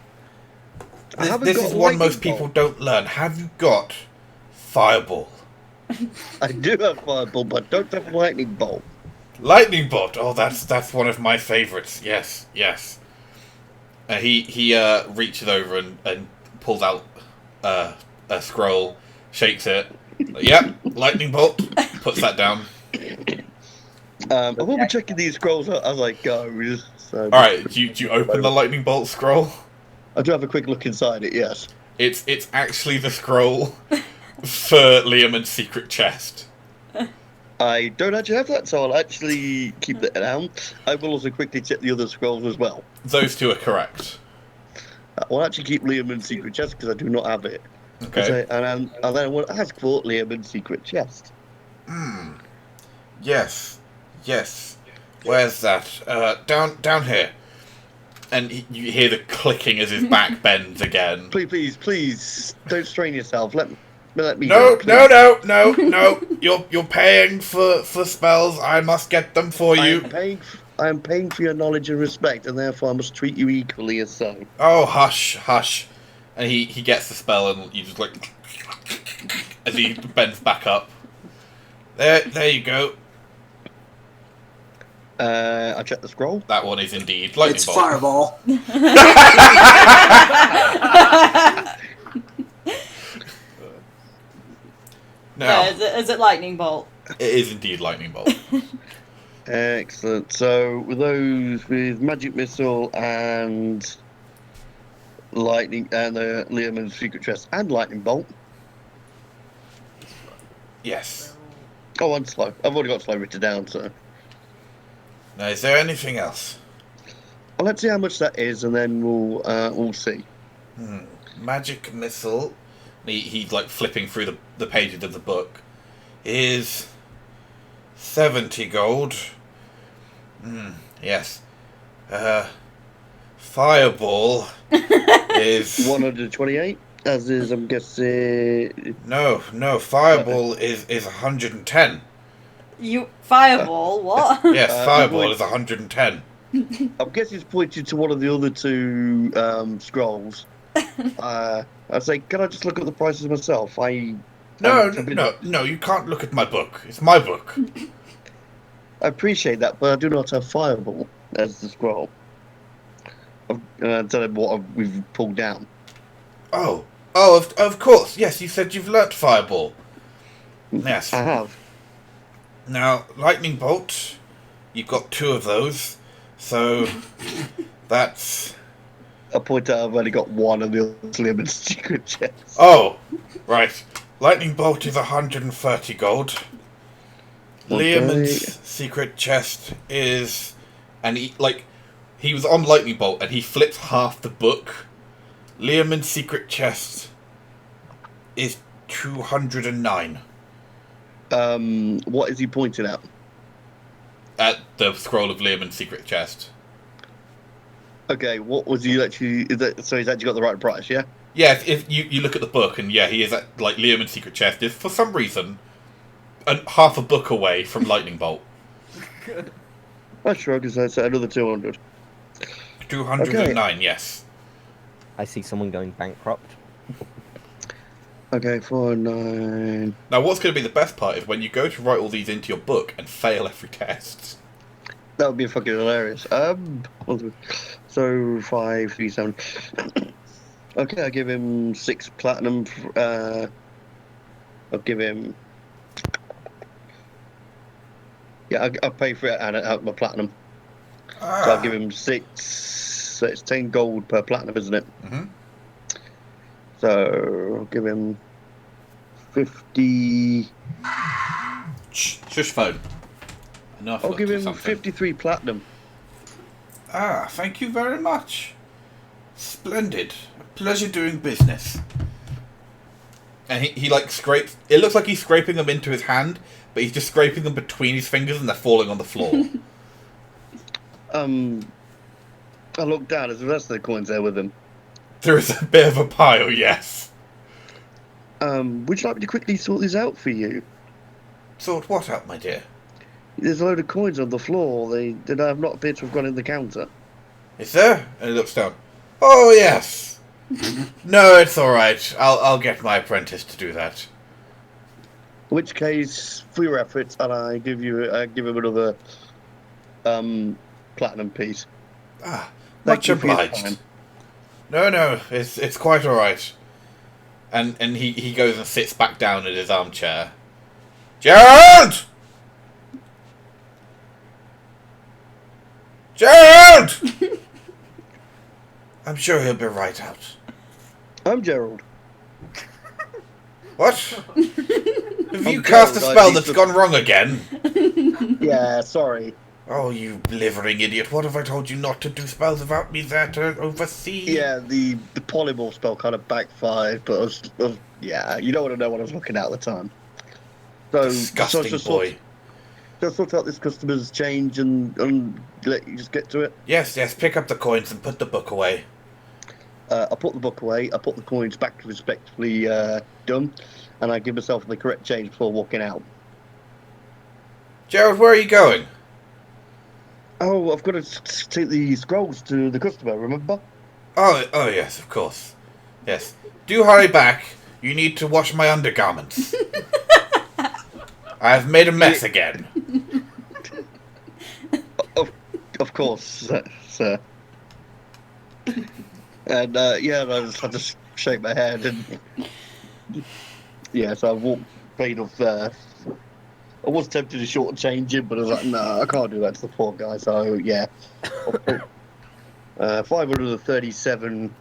This is one most people don't learn. Have you got fireball? I do have fireball, but I don't have lightning bolt. Lightning bolt. Oh, that's one of my favourites. Yes. He reaches over and pulls out a scroll, shakes it. Yep, lightning bolt. Puts that down. I will be checking these scrolls as I go. So. All right. Do you open the lightning bolt scroll? I do have a quick look inside it. Yes. It's actually the scroll for Liam's secret chest? I don't actually have that, so I'll actually keep that down. I will also quickly check the other scrolls as well. Those two are correct. I will actually keep Liam's secret chest because I do not have it. Okay. And then I will ask for Liam's secret chest. Yes. Where's that? Down here. And you hear the clicking as his back bends again. Please, don't strain yourself. Let me No, go, please. no. You're paying for spells. I must get them for you. I am paying for your knowledge and respect, and therefore I must treat you equally as so. Oh, hush. And he gets the spell, and you just like as he bends back up. There you go. I check the scroll. That one is indeed lightning It's bolt. fireball. Now, Is it lightning bolt? it is indeed lightning bolt. Excellent. So with magic missile and lightning and Liam's secret chest and lightning bolt. Yes. Oh, I'm slow. I've already got slow written down, so. Now, is there anything else? Well, let's see how much that is, and then we'll see. Magic missile. He's like flipping through the pages of the book. Is 70 gold. Yes. Fireball is 128, as is, I'm guessing. no. Fireball is 110. You fireball? What? Yes, fireball is 110. I'm guessing it's pointed to one of the other two scrolls. I'd say, can I just look at the prices myself? No, you can't look at my book. It's my book. I appreciate that, but I do not have fireball as the scroll. I'll tell him what we've pulled down. Oh, of course. Yes, you said you've learnt fireball. Yes. I have. Now, lightning bolt. You've got 2 of those, so that's. I point out I've only got one of the Liam's secret chest. Oh, right. Lightning bolt is 130 gold. Okay. Liam's secret chest is, and he was on lightning bolt and he flips half the book. Liam's secret chest is 209. What is he pointing at? At the scroll of Liam's secret chest. Okay, what was he actually? So he's actually got the right price, yeah? Yeah, if you look at the book, and yeah, he is at, like, Liam's secret chest is, for some reason, half a book away from lightning bolt. I shrug as I say another 200. 209, yes. I see someone going bankrupt. Okay, 409. Now, what's going to be the best part is when you go to write all these into your book and fail every test. That would be fucking hilarious. So 5, 3, 7. Okay, I give him 6 platinum. I'll give him. Yeah, I'll pay for it and out my platinum. So I'll give him 6. So it's 10 gold per platinum, isn't it? Mm-hmm. So I'll give him 50. Shush phone. I know I I'll forgot give to do him something. 53 platinum. Thank you very much. Splendid. A pleasure doing business. And he like scrapes. It looks like he's scraping them into his hand, but he's just scraping them between his fingers and they're falling on the floor. I look down. There's the rest of the coins there with him. There is a bit of a pile, yes. Would you like me to quickly sort this out for you? Sort what out, my dear? There's a load of coins on the floor. They have not appeared to have gone in the counter. Is there? And he looks down. Oh, yes. No, it's all right. I'll get my apprentice to do that. In which case, for your efforts, and I give him another platinum piece. Much you for your obliged. time. No, it's quite all right. And he goes and sits back down in his armchair. Gerald! Gerald! I'm sure he'll be right out. I'm Gerald. What? Have you I'm cast a told I spell need that's to- gone wrong again? Yeah, sorry. Oh, you blithering idiot. What have I told you not to do spells without me there to oversee? Yeah, the polymorph spell kind of backfired, but yeah, you don't want to know what I was looking at the time. So, Disgusting just boy. sort out this customer's change and let you just get to it. Yes, pick up the coins and put the book away. I put the book away. I put the coins back respectfully done, and I give myself the correct change before walking out. Gerald, where are you going? Oh, I've got to take the scrolls to the customer. Remember? Oh, yes, of course. Yes. Do hurry back. You need to wash my undergarments. I have made a mess again. Of course, sir. And yeah, I just shake my head and yeah. So I walked kind of. I was tempted to shortchange him, but I was like, no, I can't do that to the poor guy. So yeah, 537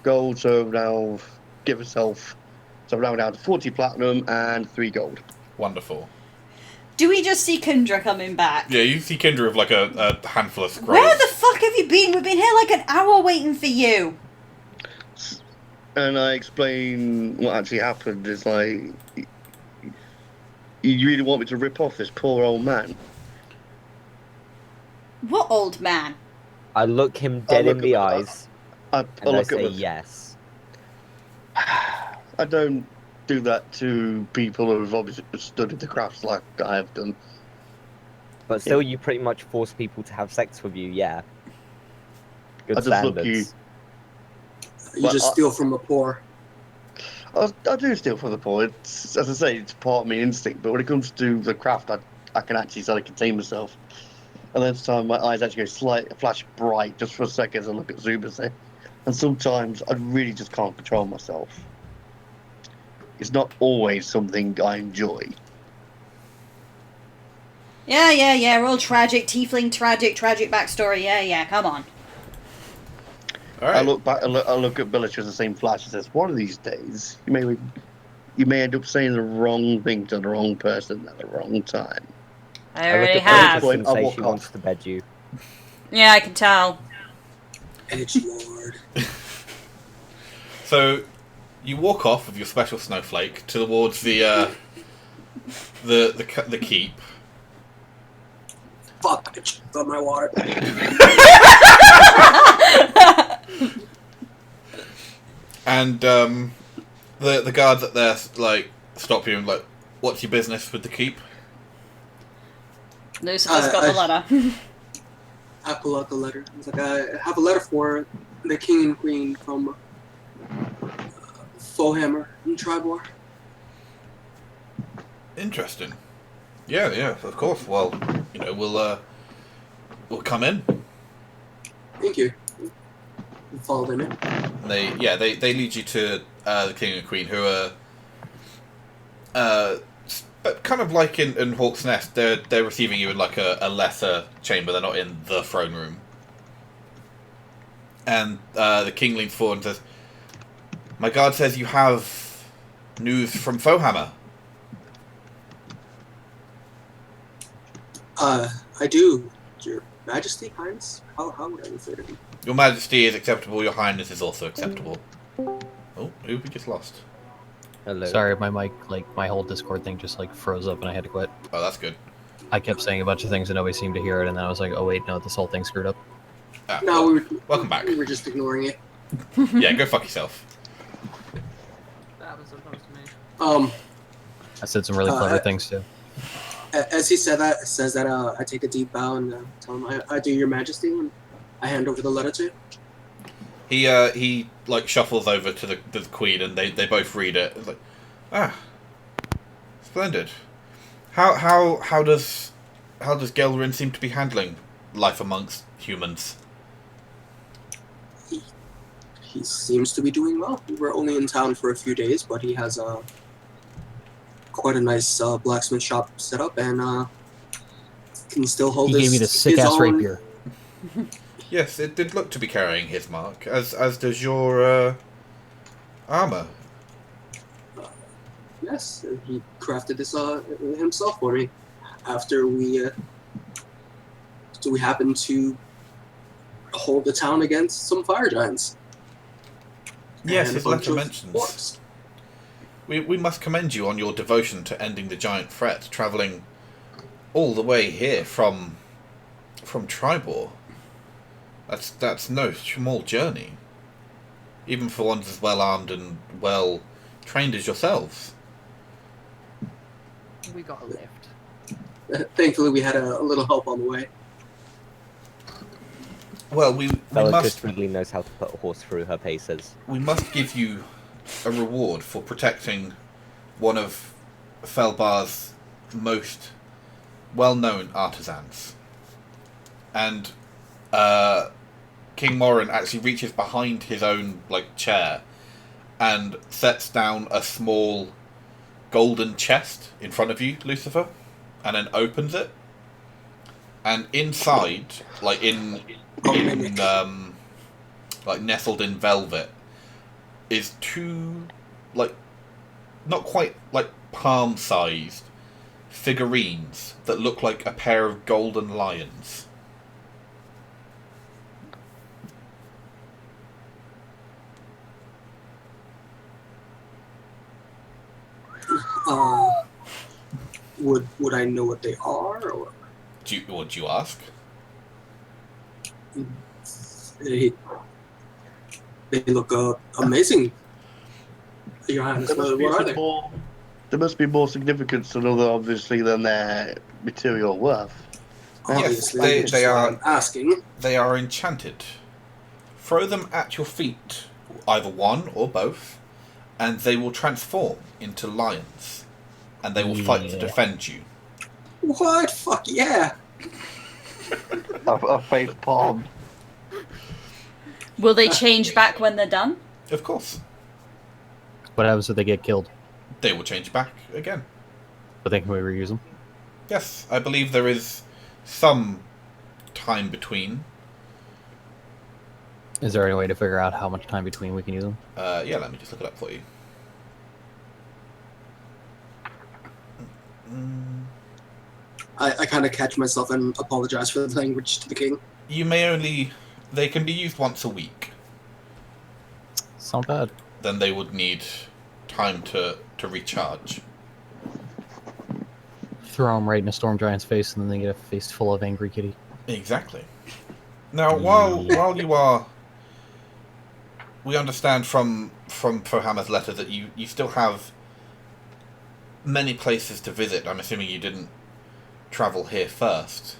gold. So now give myself. So now down to 40 platinum and 3 gold. Wonderful. Do we just see Kendra coming back? Yeah, you see Kendra with like a handful of scrolls. Where the fuck have you been? We've been here like an hour waiting for you. And I explain what actually happened. It's like, you really want me to rip off this poor old man? What old man? I look him dead in the eyes, I and I look say at him. yes. I don't do that to people who have obviously studied the crafts like I have done. But still, you pretty much force people to have sex with you, yeah. Good I just look standards. You Well, just steal from the poor. I do steal from the poor. It's, as I say, it's part of my instinct. But when it comes to the craft, I can actually sort of contain myself. And then sometimes my eyes actually go flash bright just for a second as I look at Zubas there. And sometimes I really just can't control myself. It's not always something I enjoy. Yeah, we're all tragic, tiefling tragic backstory, yeah, come on. All right. I look back. I look at Bellatrix with the same flash and says, "One of these days, you may end up saying the wrong thing to the wrong person at the wrong time." I I look already at have. Bellatrix and I'll say walk she off. wants to bed you. Yeah, I can tell. Edgelord. So, you walk off with your special snowflake towards the keep. Fuck, I choked on my water. And the guards up there like stop you and like, what's your business with the keep? Lucifer's got the letter. I pull out the letter. It's like, I have a letter for the king and queen from Fohammer in Tribor. Interesting. Yeah, of course. Well, we'll come in. Thank you. You followed him in. And they lead you to the king and queen, who are kind of like in Hawk's Nest. They're receiving you in like a lesser chamber. They're not in the throne room. And the king leans forward and says, "My guard says you have news from Fohammer." I do. Your Majesty, Highness? How would I refer to him? Your Majesty is acceptable. Your Highness is also acceptable. Oh, who we just lost? Hello. Sorry, my mic, my whole Discord thing just froze up and I had to quit. Oh, that's good. I kept saying a bunch of things and nobody seemed to hear it, and then I was like, oh wait, no, this whole thing screwed up. Ah, No, well, welcome back. We were just ignoring it. Yeah, go fuck yourself. That was supposed to me. I said some really clever things too. As he said that, says that I take a deep bow and tell him I do, Your Majesty, and I hand over the letter to you. He like shuffles over to the queen, and they both read it. It's like, splendid. How does Gelrin seem to be handling life amongst humans? He seems to be doing well. We were only in town for a few days, but he has quite a nice blacksmith shop set up, and can still hold He gave me the sick ass rapier. Yes, it did look to be carrying his mark, as does your armor. Yes, he crafted this himself for me. After we happened to hold the town against some fire giants. Yes, and his a bunch letter of mentions. orcs. We must commend you on your devotion to ending the giant threat, travelling all the way here from Tribor. That's no small journey, even for ones as well armed and well trained as yourselves. We got a lift. Thankfully, we had a little help on the way. Well, we Bella must just really knows how to put a horse through her paces. we must give you a reward for protecting one of Felbarr's most well-known artisans. And King Morin actually reaches behind his own chair and sets down a small golden chest in front of you, Lucifer, and then opens it. And inside, nestled in velvet, is two not quite palm-sized figurines that look like a pair of golden lions. Would I know what they are? Or Would you ask? they look amazing. Your Highness, what are they? There must be more significance to another, obviously, than their material worth. Obviously, Yes, which they is why are. I'm asking. They are enchanted. Throw them at your feet, either one or both, and they will transform into lions, and they will fight to defend you. What? Fuck yeah! A face palm. Will they change back when they're done? Of course, What happens if they get killed? they will change back again. But then can we reuse them? Yes, I believe there is some time between. Is there any way to figure out how much time between we can use them? Yeah, let me just look it up for you. I kind of catch myself and apologize for the language to the king. They can be used once a week. It's not bad. Then they would need time to recharge. Throw them right in a storm giant's face, and then they get a face full of angry kitty. Exactly. Now, while you are, we understand from Prohammer's letter that you still have many places to visit. I'm assuming you didn't travel here first.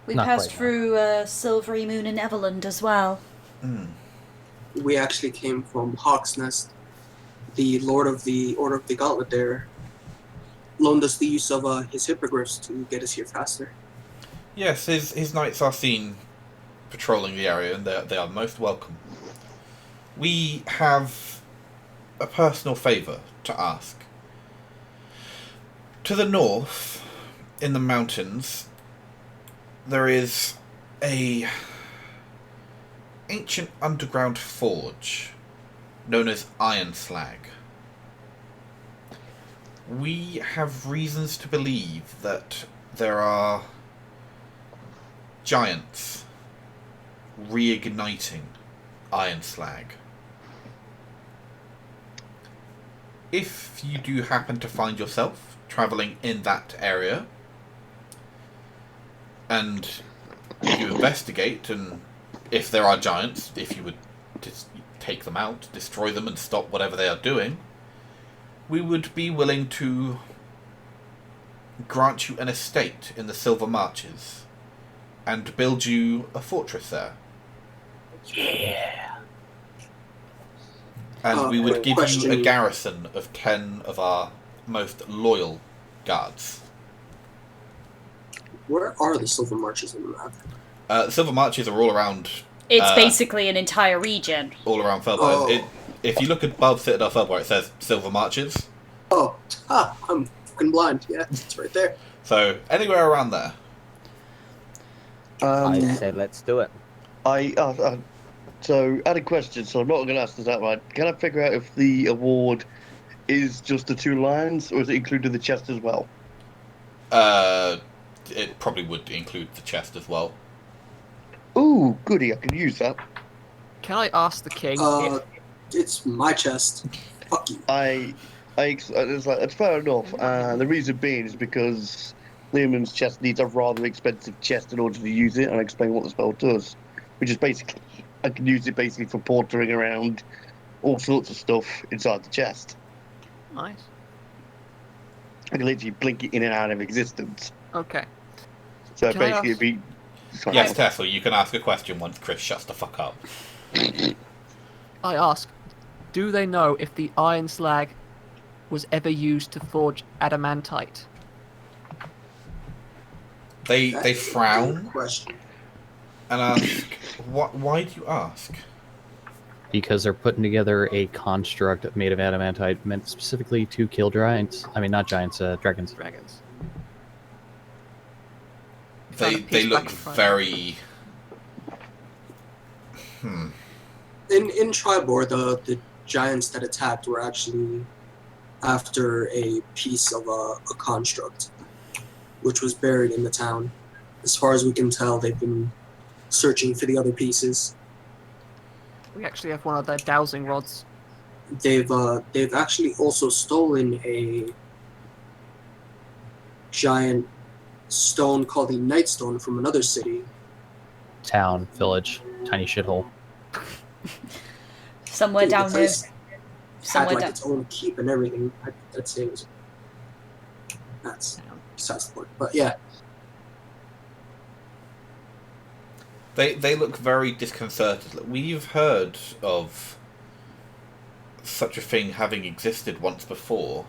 We Not passed quite, no. through Silvery Moon and Everland as well. We actually came from Hawk's Nest. The Lord of the Order of the Gauntlet there loaned us the use of his hippogriffs to get us here faster. Yes, his knights are seen patrolling the area, and they are most welcome. We have a personal favour to ask. To the north, in the mountains, there is a ancient underground forge known as Iron Slag. We have reasons to believe that there are giants reigniting Iron Slag. If you do happen to find yourself travelling in that area, and you investigate, and if there are giants, if you would just take them out, destroy them, and stop whatever they are doing, we would be willing to grant you an estate in the Silver Marches and build you a fortress there. Yeah. And we would give you a question. garrison of 10 of our most loyal guards. Where are the Silver Marches in the map? The Silver Marches are all around. It's basically an entire region. All around Felbarr. Oh. If you look above Citadel Felbarr, it says Silver Marches. Oh, I'm fucking blind. Yeah, it's right there. So anywhere around there. I say let's do it. So, I had a question, so I'm not going to ask this outright. Can I figure out if the award is just the 2 lions, or is it included the chest as well? It probably would include the chest as well. Ooh, goody! I can use that. Can I ask the king if It's my chest. Fuck you. It's like, that's fair enough. The reason being is because Leomund's chest needs a rather expensive chest in order to use it, and I explain what the spell does, which is basically I can use it basically for portering around all sorts of stuff inside the chest. nice? I can literally blink it in and out of existence. Okay. So Can I basically, ask- it'd be. Sorry, Yes, Tesla, you can ask a question once Chris shuts the fuck up. I ask, do they know if the iron slag was ever used to forge adamantite? They That's a good frown question. and ask, why do you ask? Because they're putting together a construct made of adamantite meant specifically to kill giants. I mean, not giants, dragons. Dragons. They Found a piece look back in front of me. very... In Tribor, the giants that attacked were actually after a piece of a construct, which was buried in the town. As far as we can tell, they've been searching for the other pieces. We actually have one of their dowsing rods. They've actually also stolen a giant stone called the Nightstone from another city. Town, village, tiny shithole. Somewhere Dude, down the there. place had Somewhere like down. its own keep and everything. I'd say it was. That's besides the point. But yeah, They look very disconcerted. We've heard of such a thing having existed once before.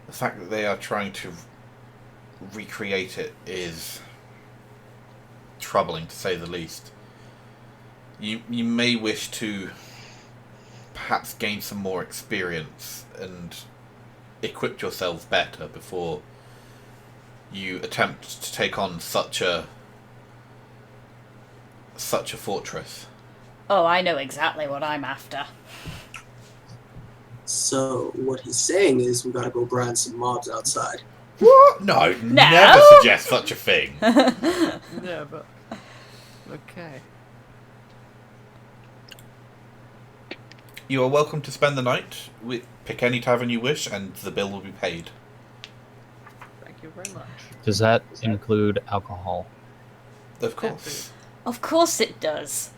The fact that they are trying to recreate it is troubling, to say the least. You may wish to perhaps gain some more experience and equip yourselves better before you attempt to take on such a fortress. Oh, I know exactly what I'm after. so what he's saying is we gotta go grind some mobs outside. What? No, never suggest such a thing. Yeah, but okay. You are welcome to spend the night. Pick any tavern you wish, and the bill will be paid. Thank you very much. Does that include alcohol? Of course. Of course it does.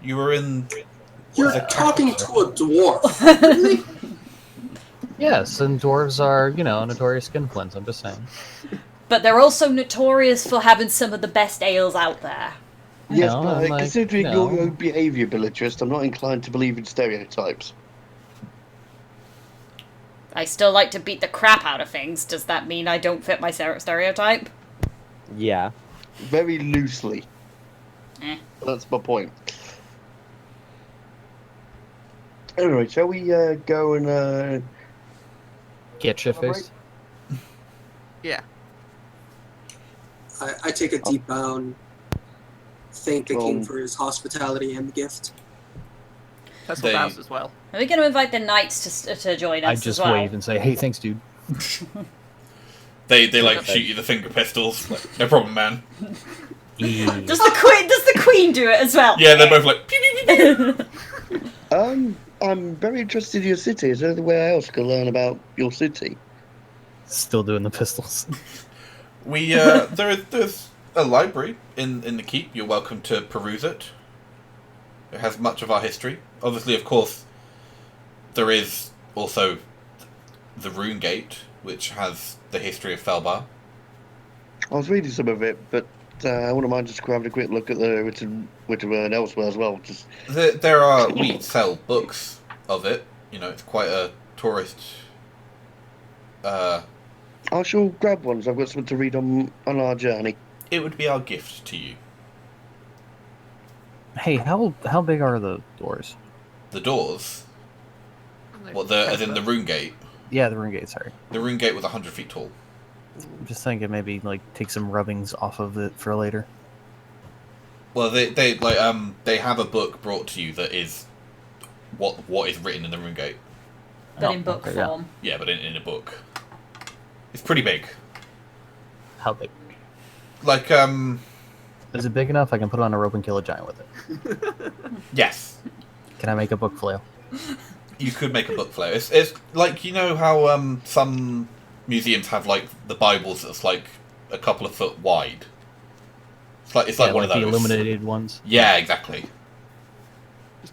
You were in... You're the talking capital. to a dwarf. Really? Yes, and dwarves are, notorious skinflints, I'm just saying. But they're also notorious for having some of the best ales out there. Yes, No, but I'm like, considering no. your own behaviour, Bellatrix, I'm not inclined to believe in stereotypes. I still like to beat the crap out of things. Does that mean I don't fit my stereotype? Yeah. Very loosely. That's my point. Anyway, shall we go and Get shit-faced. Yeah. I take a deep bow and thank the king Um, for his hospitality and the gift. That's They- what ours as well. Are we going to invite the knights to join us I as just well? wave and say, hey, thanks, dude. They like Okay. shoot you the finger pistols. Like, no problem, man. Does the queen do it as well? Yeah, they're both like... Pew, pew, pew, pew. I'm very interested in your city. Is there anywhere else I can learn about your city? Still doing the pistols. We there's a library in the keep. You're welcome to peruse it. It has much of our history. Obviously, of course, there is also the Rune Gate, which has the history of Felbarr. I was reading some of it, but I wouldn't mind just having a quick look at the written elsewhere as well. Just We sell books of it. It's quite a tourist. I shall grab one. So I've got something to read on our journey. It would be our gift to you. Hey, how big are the doors? The doors. As in the Rune Gate. Yeah, the rune gate, sorry. The Rune Gate was 100 feet tall. I'm just thinking maybe, take some rubbings off of it for later. Well, they have a book brought to you that is what is written in the Rune Gate. but Oh, in book okay, yeah. form. Yeah, but in a book. It's pretty big. How big? Like, Is it big enough I can put it on a rope and kill a giant with it? yes. Can I make a book flail? You could make a book flail. It's like, you know how some museums have, like, the Bibles that's, like, a couple of foot wide? It's like one of those. the illuminated ones. Yeah, exactly.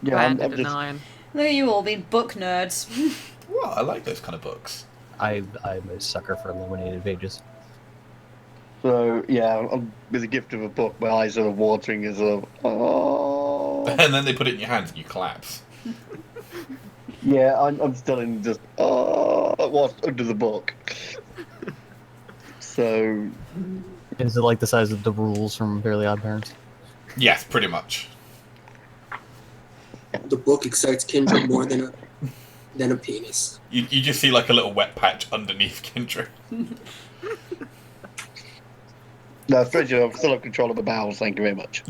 Yeah, I'm Banded just an iron. Look at you all being book nerds. Well, I like those kind of books. I'm a sucker for illuminated pages. so yeah. With the gift of a book, my eyes are watering as a. Oh. And then they put it in your hands and you collapse. Yeah, I'm still in just what's under the book. So Is it like the size of the rules from Fairly Odd Parents? Yes, pretty much. The book excites Kendra more than a penis. You just see, like, a little wet patch underneath Kendra. no, strangely, I still have control of the bowels. Thank you very much.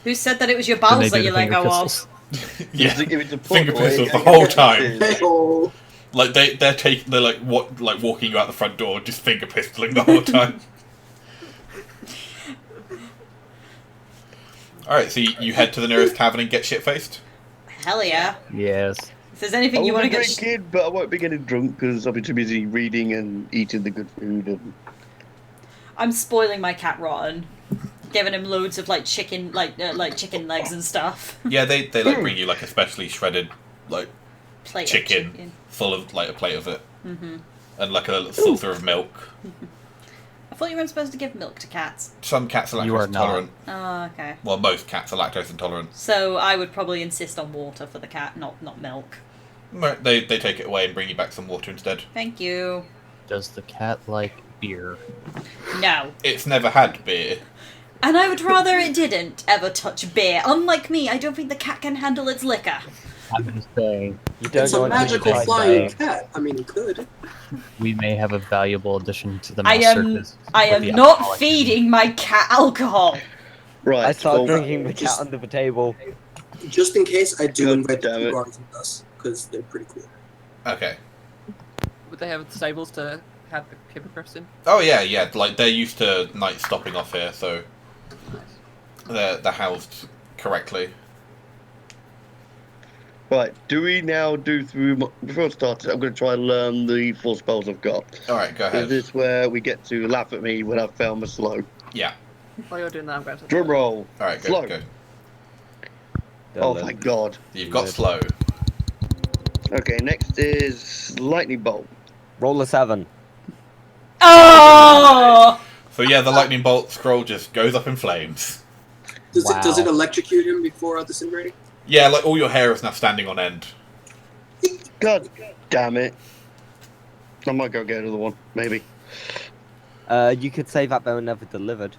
Who said that it was your Then they bowels that do you the let finger go pistols. of? Yeah, If it's a finger portal, pistols it- the whole time. Hey-oh. Like, they're like walking you out the front door, just finger pistoling the whole time. Alright, so you head to the nearest tavern and get shit-faced? Hell yeah. Yes. If there's anything you I want will to be get... drinking, but I won't be getting drunk because I'll be too busy reading and eating the good food. And I'm spoiling my cat Rotten. Giving him loads of, like, chicken legs and stuff. Yeah, they like bring you, like, a specially shredded, like, Plate of chicken full of, like, a plate of it. Mm-hmm. And, like, a little saucer of milk. I thought you weren't supposed to give milk to cats. Some cats are You are lactose not. intolerant. Oh, okay. Well, most cats are lactose intolerant. So I would probably insist on water for the cat, not milk. No, they take it away and bring you back some water instead. Thank you. Does the cat like beer? No. It's never had beer. And I would rather it didn't ever touch beer. Unlike me, I don't think the cat can handle its liquor. I'm just saying. You don't It's know a what magical to flying say. cat. I mean, it could. We may have a valuable addition to the I mouse am circus. I with am the not alcoholic. feeding my cat alcohol. right, I start well, drinking the cat just- under the table. Just in case, I do God invite the damn two it. guards with us because they're pretty cool. Okay. Would they have stables to have the hippogriffs in? Oh, yeah. Like, they're used to night stopping off here, so they're housed correctly. Right, do we now do through... Before I start, I'm going to try and learn the 4 spells I've got. Alright, go Is ahead. this where we get to laugh at me when I've found my slow? Yeah. While you're doing that, I'm going to... Drum roll. Alright, go, Slow. go. Oh, thank God. You've got Good. slow. Okay, next is lightning bolt. Roll a 7. Oh! So, yeah, the lightning bolt scroll just goes up in flames. Does it Wow. electrocute him before disintegrating? Yeah, like, all your hair is now standing on end. God damn it. I might go get another one, maybe. You could say that they were never delivered.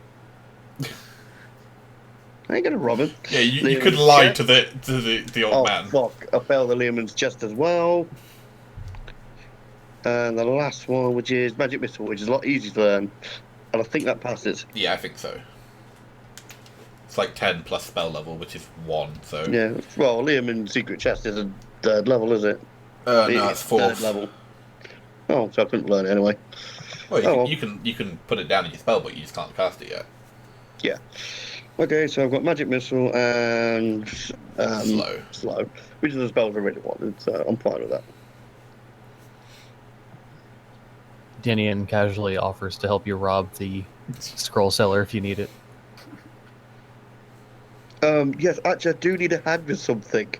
I ain't gonna rob him. Yeah, you Liam's could lie chest. to the old Oh, man. fuck. I failed the Learman's chest as well. And the last one, which is Magic Missile, which is a lot easier to learn. And I think that passes. Yeah, I think so. It's like 10 plus spell level, which is 1, so... Yeah, well, Learman's secret chest is a 3rd level, is it? no, it's 4th. 3rd level. Oh, so I couldn't learn it anyway. Well, Oh, well. you can put it down in your spell, but you just can't cast it yet. Yeah. Okay, so I've got Magic Missile and Slow, which is the spells I really wanted, so I'm fine with that. Dinian casually offers to help you rob the scroll seller if you need it. Yes, actually, I do need a hand with something.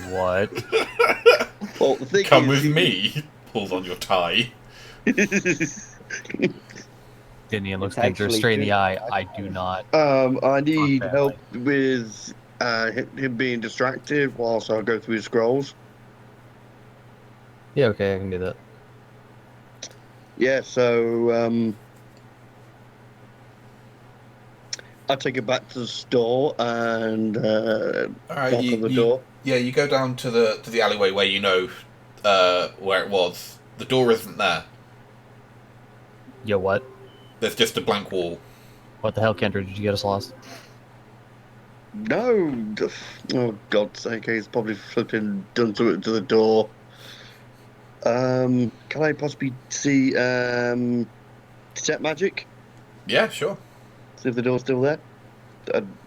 What? Well, the thing Come is, with me. Pulls on your tie. Dinian looks It's Kendra actually straight in the good. eye. I do not. I need Okay. help with him being distracted whilst I go through his scrolls. Yeah, okay, I can do that. Yeah, so I take it back to the store and Alright, knock on the door. Yeah, you go down to the alleyway where you know where it was. The door isn't there. Yo, what? There's just a blank wall. What the hell, Kendra? Did you get us lost? No, oh God's sake, he's probably flipping done something to the door. Can I possibly see detect magic? Yeah, sure. See if the door's still there.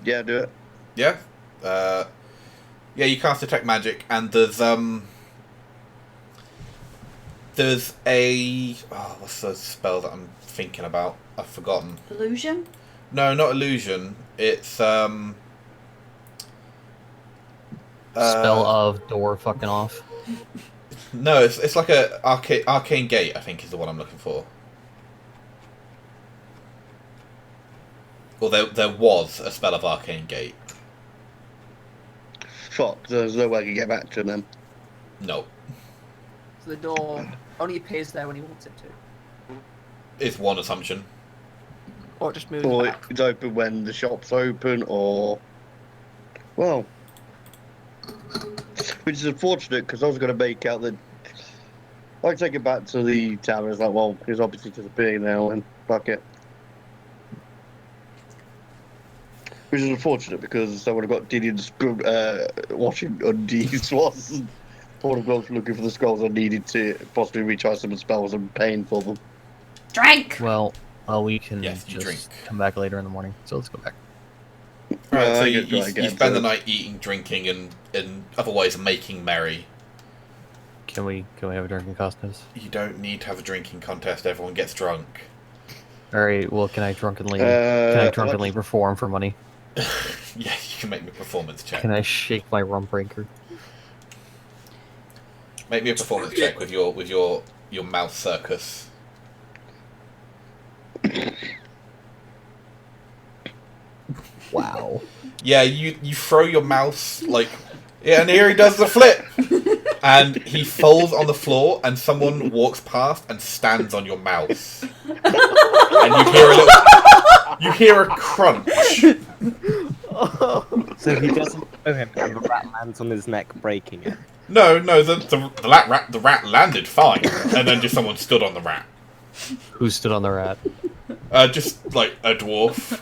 Yeah, do it. Yeah. Yeah, you cast detect magic, and there's a what's the spell that I'm thinking about? I've forgotten. Illusion? No, not illusion. It's Spell of door fucking off. No, it's like a arcane gate. I think is the one I'm looking for. Or there was a spell of arcane gate. Fuck, there's no way I can get back to him then. No, So the door only appears there when he wants it to. it's one assumption. Or it just moves Or back. it's open when the shop's open, or... Well... Which is unfortunate, because I was going to make out that... I take it back to the tower, it's like, well, he's obviously disappearing now, and fuck it. Which is unfortunate, because I would have got Didion's washing undies whilst Paul of Gloves looking for the scrolls I needed to possibly recharge some spells and paying for them. Drink! Well, we can Yes, you just drink. come back later in the morning. So let's go back. Right, so I you get dry again, spend the so- night eating, drinking, and otherwise making merry. Can we have a drinking contest? You don't need to have a drinking contest. Everyone gets drunk. All right. Well, can I drunkenly perform for money? Yeah, you can make me a performance check. Can I shake my rum breaker? Make me a performance check with your mouth circus. Wow. Yeah, you throw your mouse like, yeah, and here he does the flip, and he falls on the floor, and someone walks past and stands on your mouse, and you hear a crunch. So he doesn't know him, and the rat lands on his neck, breaking it. No, the rat landed fine, and then just someone stood on the rat. Who stood on the rat? Just like a dwarf.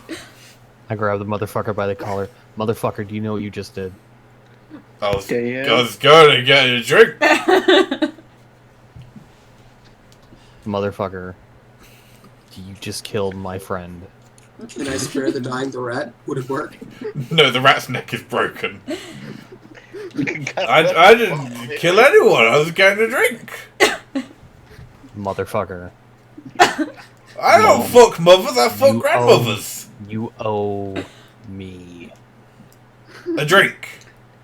I grabbed the motherfucker by the collar. Motherfucker, do you know what you just did? I was Yeah. going to get a drink. Motherfucker, you just killed my friend. Can I spare the dying the rat? Would it work? No, the rat's neck is broken. You can cast I didn't kill anyone. I was getting a drink. Motherfucker. I don't fuck mothers. I fuck grandmothers. You owe me A drink.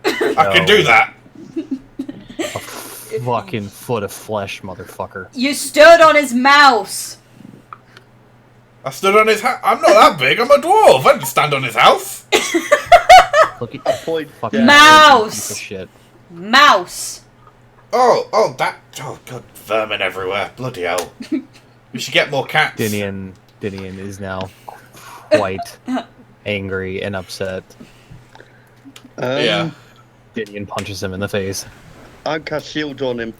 I can do that. a fucking foot of flesh, motherfucker. You stood on his mouse! I stood on his house. I'm not that big. I'm a dwarf. I didn't stand on his house. Look at point. fucking Mouse! piece of shit. Mouse! Oh, god, vermin everywhere. Bloody hell. We should get more cats. Dinian is now quite angry and upset. Yeah. Dinian punches him in the face. I cast shield on him,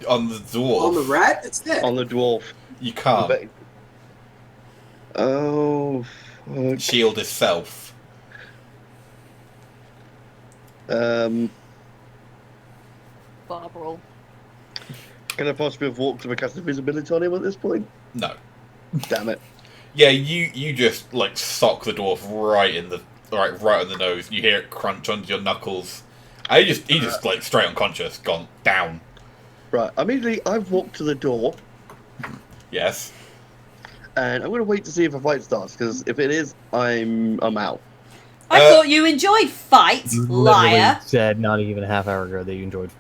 On the dwarf. On the rat? It's dead. on the dwarf. You can't. Oh, fuck. Shield is self. Barbara. Can I possibly have walked to cast invisibility on him at this point? No. Damn it. Yeah, you just like sock the dwarf right in the right on the nose. You hear it crunch under your knuckles. He just like straight unconscious, gone down. Right, immediately I've walked to the door, Yes. and I'm going to wait to see if a fight starts, because if it is, I'm out. I thought you enjoyed fights, You liar. literally said not even a half hour ago that you enjoyed.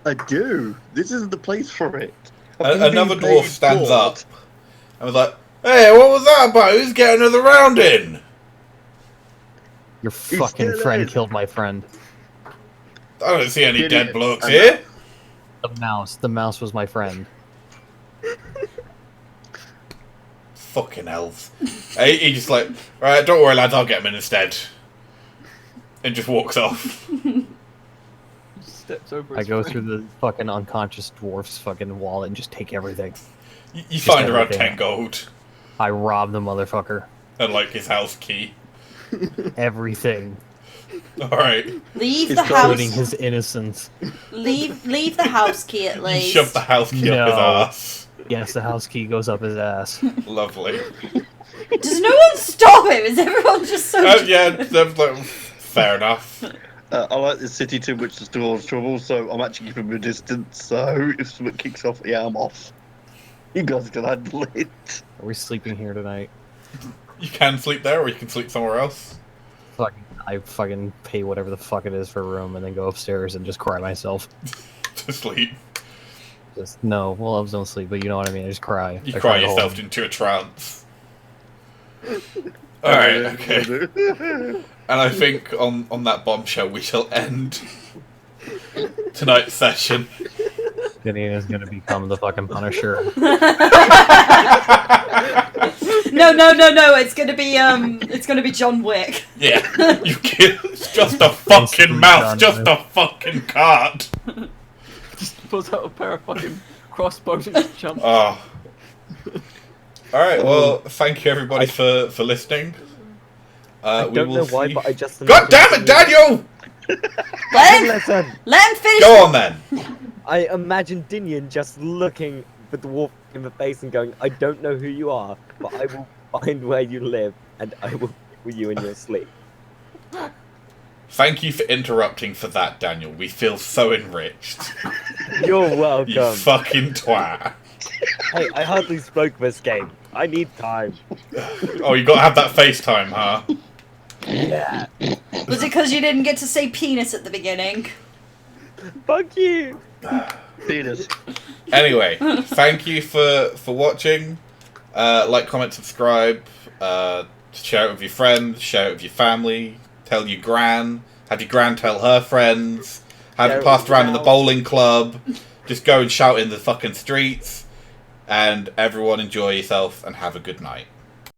I do. This isn't the place for it. Another dwarf stands up and was like, "Hey, what was that about? Who's getting another round in?" Your fucking still friend is. killed my friend. I don't see any Idiot. dead blokes I'm here. The mouse was my friend. Fucking elves. He just like, "Alright, don't worry, lads, I'll get him in instead," and just walks off. Steps over I his go friend. through the fucking unconscious dwarf's fucking wallet and just take everything. You Just find around everything. 10 gold I rob the motherfucker. and like his house key. Everything. Alright. Leave It's the house. Ruining his innocence. Leave the house key at You least. shove the house key up his No. ass. Yes, the house key goes up his ass. Lovely. Does no one stop him? Is everyone just so? Yeah, like, fair enough. I like the city too much to cause trouble, so I'm actually keeping him a distance. So if something kicks off, yeah, I'm off. You guys can handle it. Are we sleeping here tonight? You can sleep there, or you can sleep somewhere else. I fucking pay whatever the fuck it is for a room and then go upstairs and just cry myself. To sleep. Just no, well, I don't sleep, but you know what I mean. I just cry. You I cry the whole- yourself into a trance. Alright, okay. And I think on that bombshell we shall end tonight's session. Gideon is gonna become the fucking Punisher. No. It's gonna be John Wick. Yeah, you kid. It's just a fucking mouse, just a fucking cart. Just pulls out a pair of fucking crossbows and just jumps. Oh. Alright, well, thank you everybody for listening. I We don't will know why, see- but I just... God damn it, Daniel! Listen, Let him finish. Go on then. I imagine Dinian just looking the dwarf in the face and going, I don't know who you are, but I will find where you live, and I will kill you in your sleep. Thank you for interrupting for that, Daniel. We feel so enriched. You're welcome. You fucking twat. Hey, I hardly spoke this game. I need time. Oh, you gotta have that FaceTime, huh? Yeah. Was it because you didn't get to say penis at the beginning? Fuck you. Penis. Anyway, thank you for watching. Like, comment, subscribe. Share it with your friends. Share it with your family. Tell your gran. Have your gran tell her friends. Have it passed around in the bowling club. Just go and shout in the fucking streets. And everyone enjoy yourself and have a good night.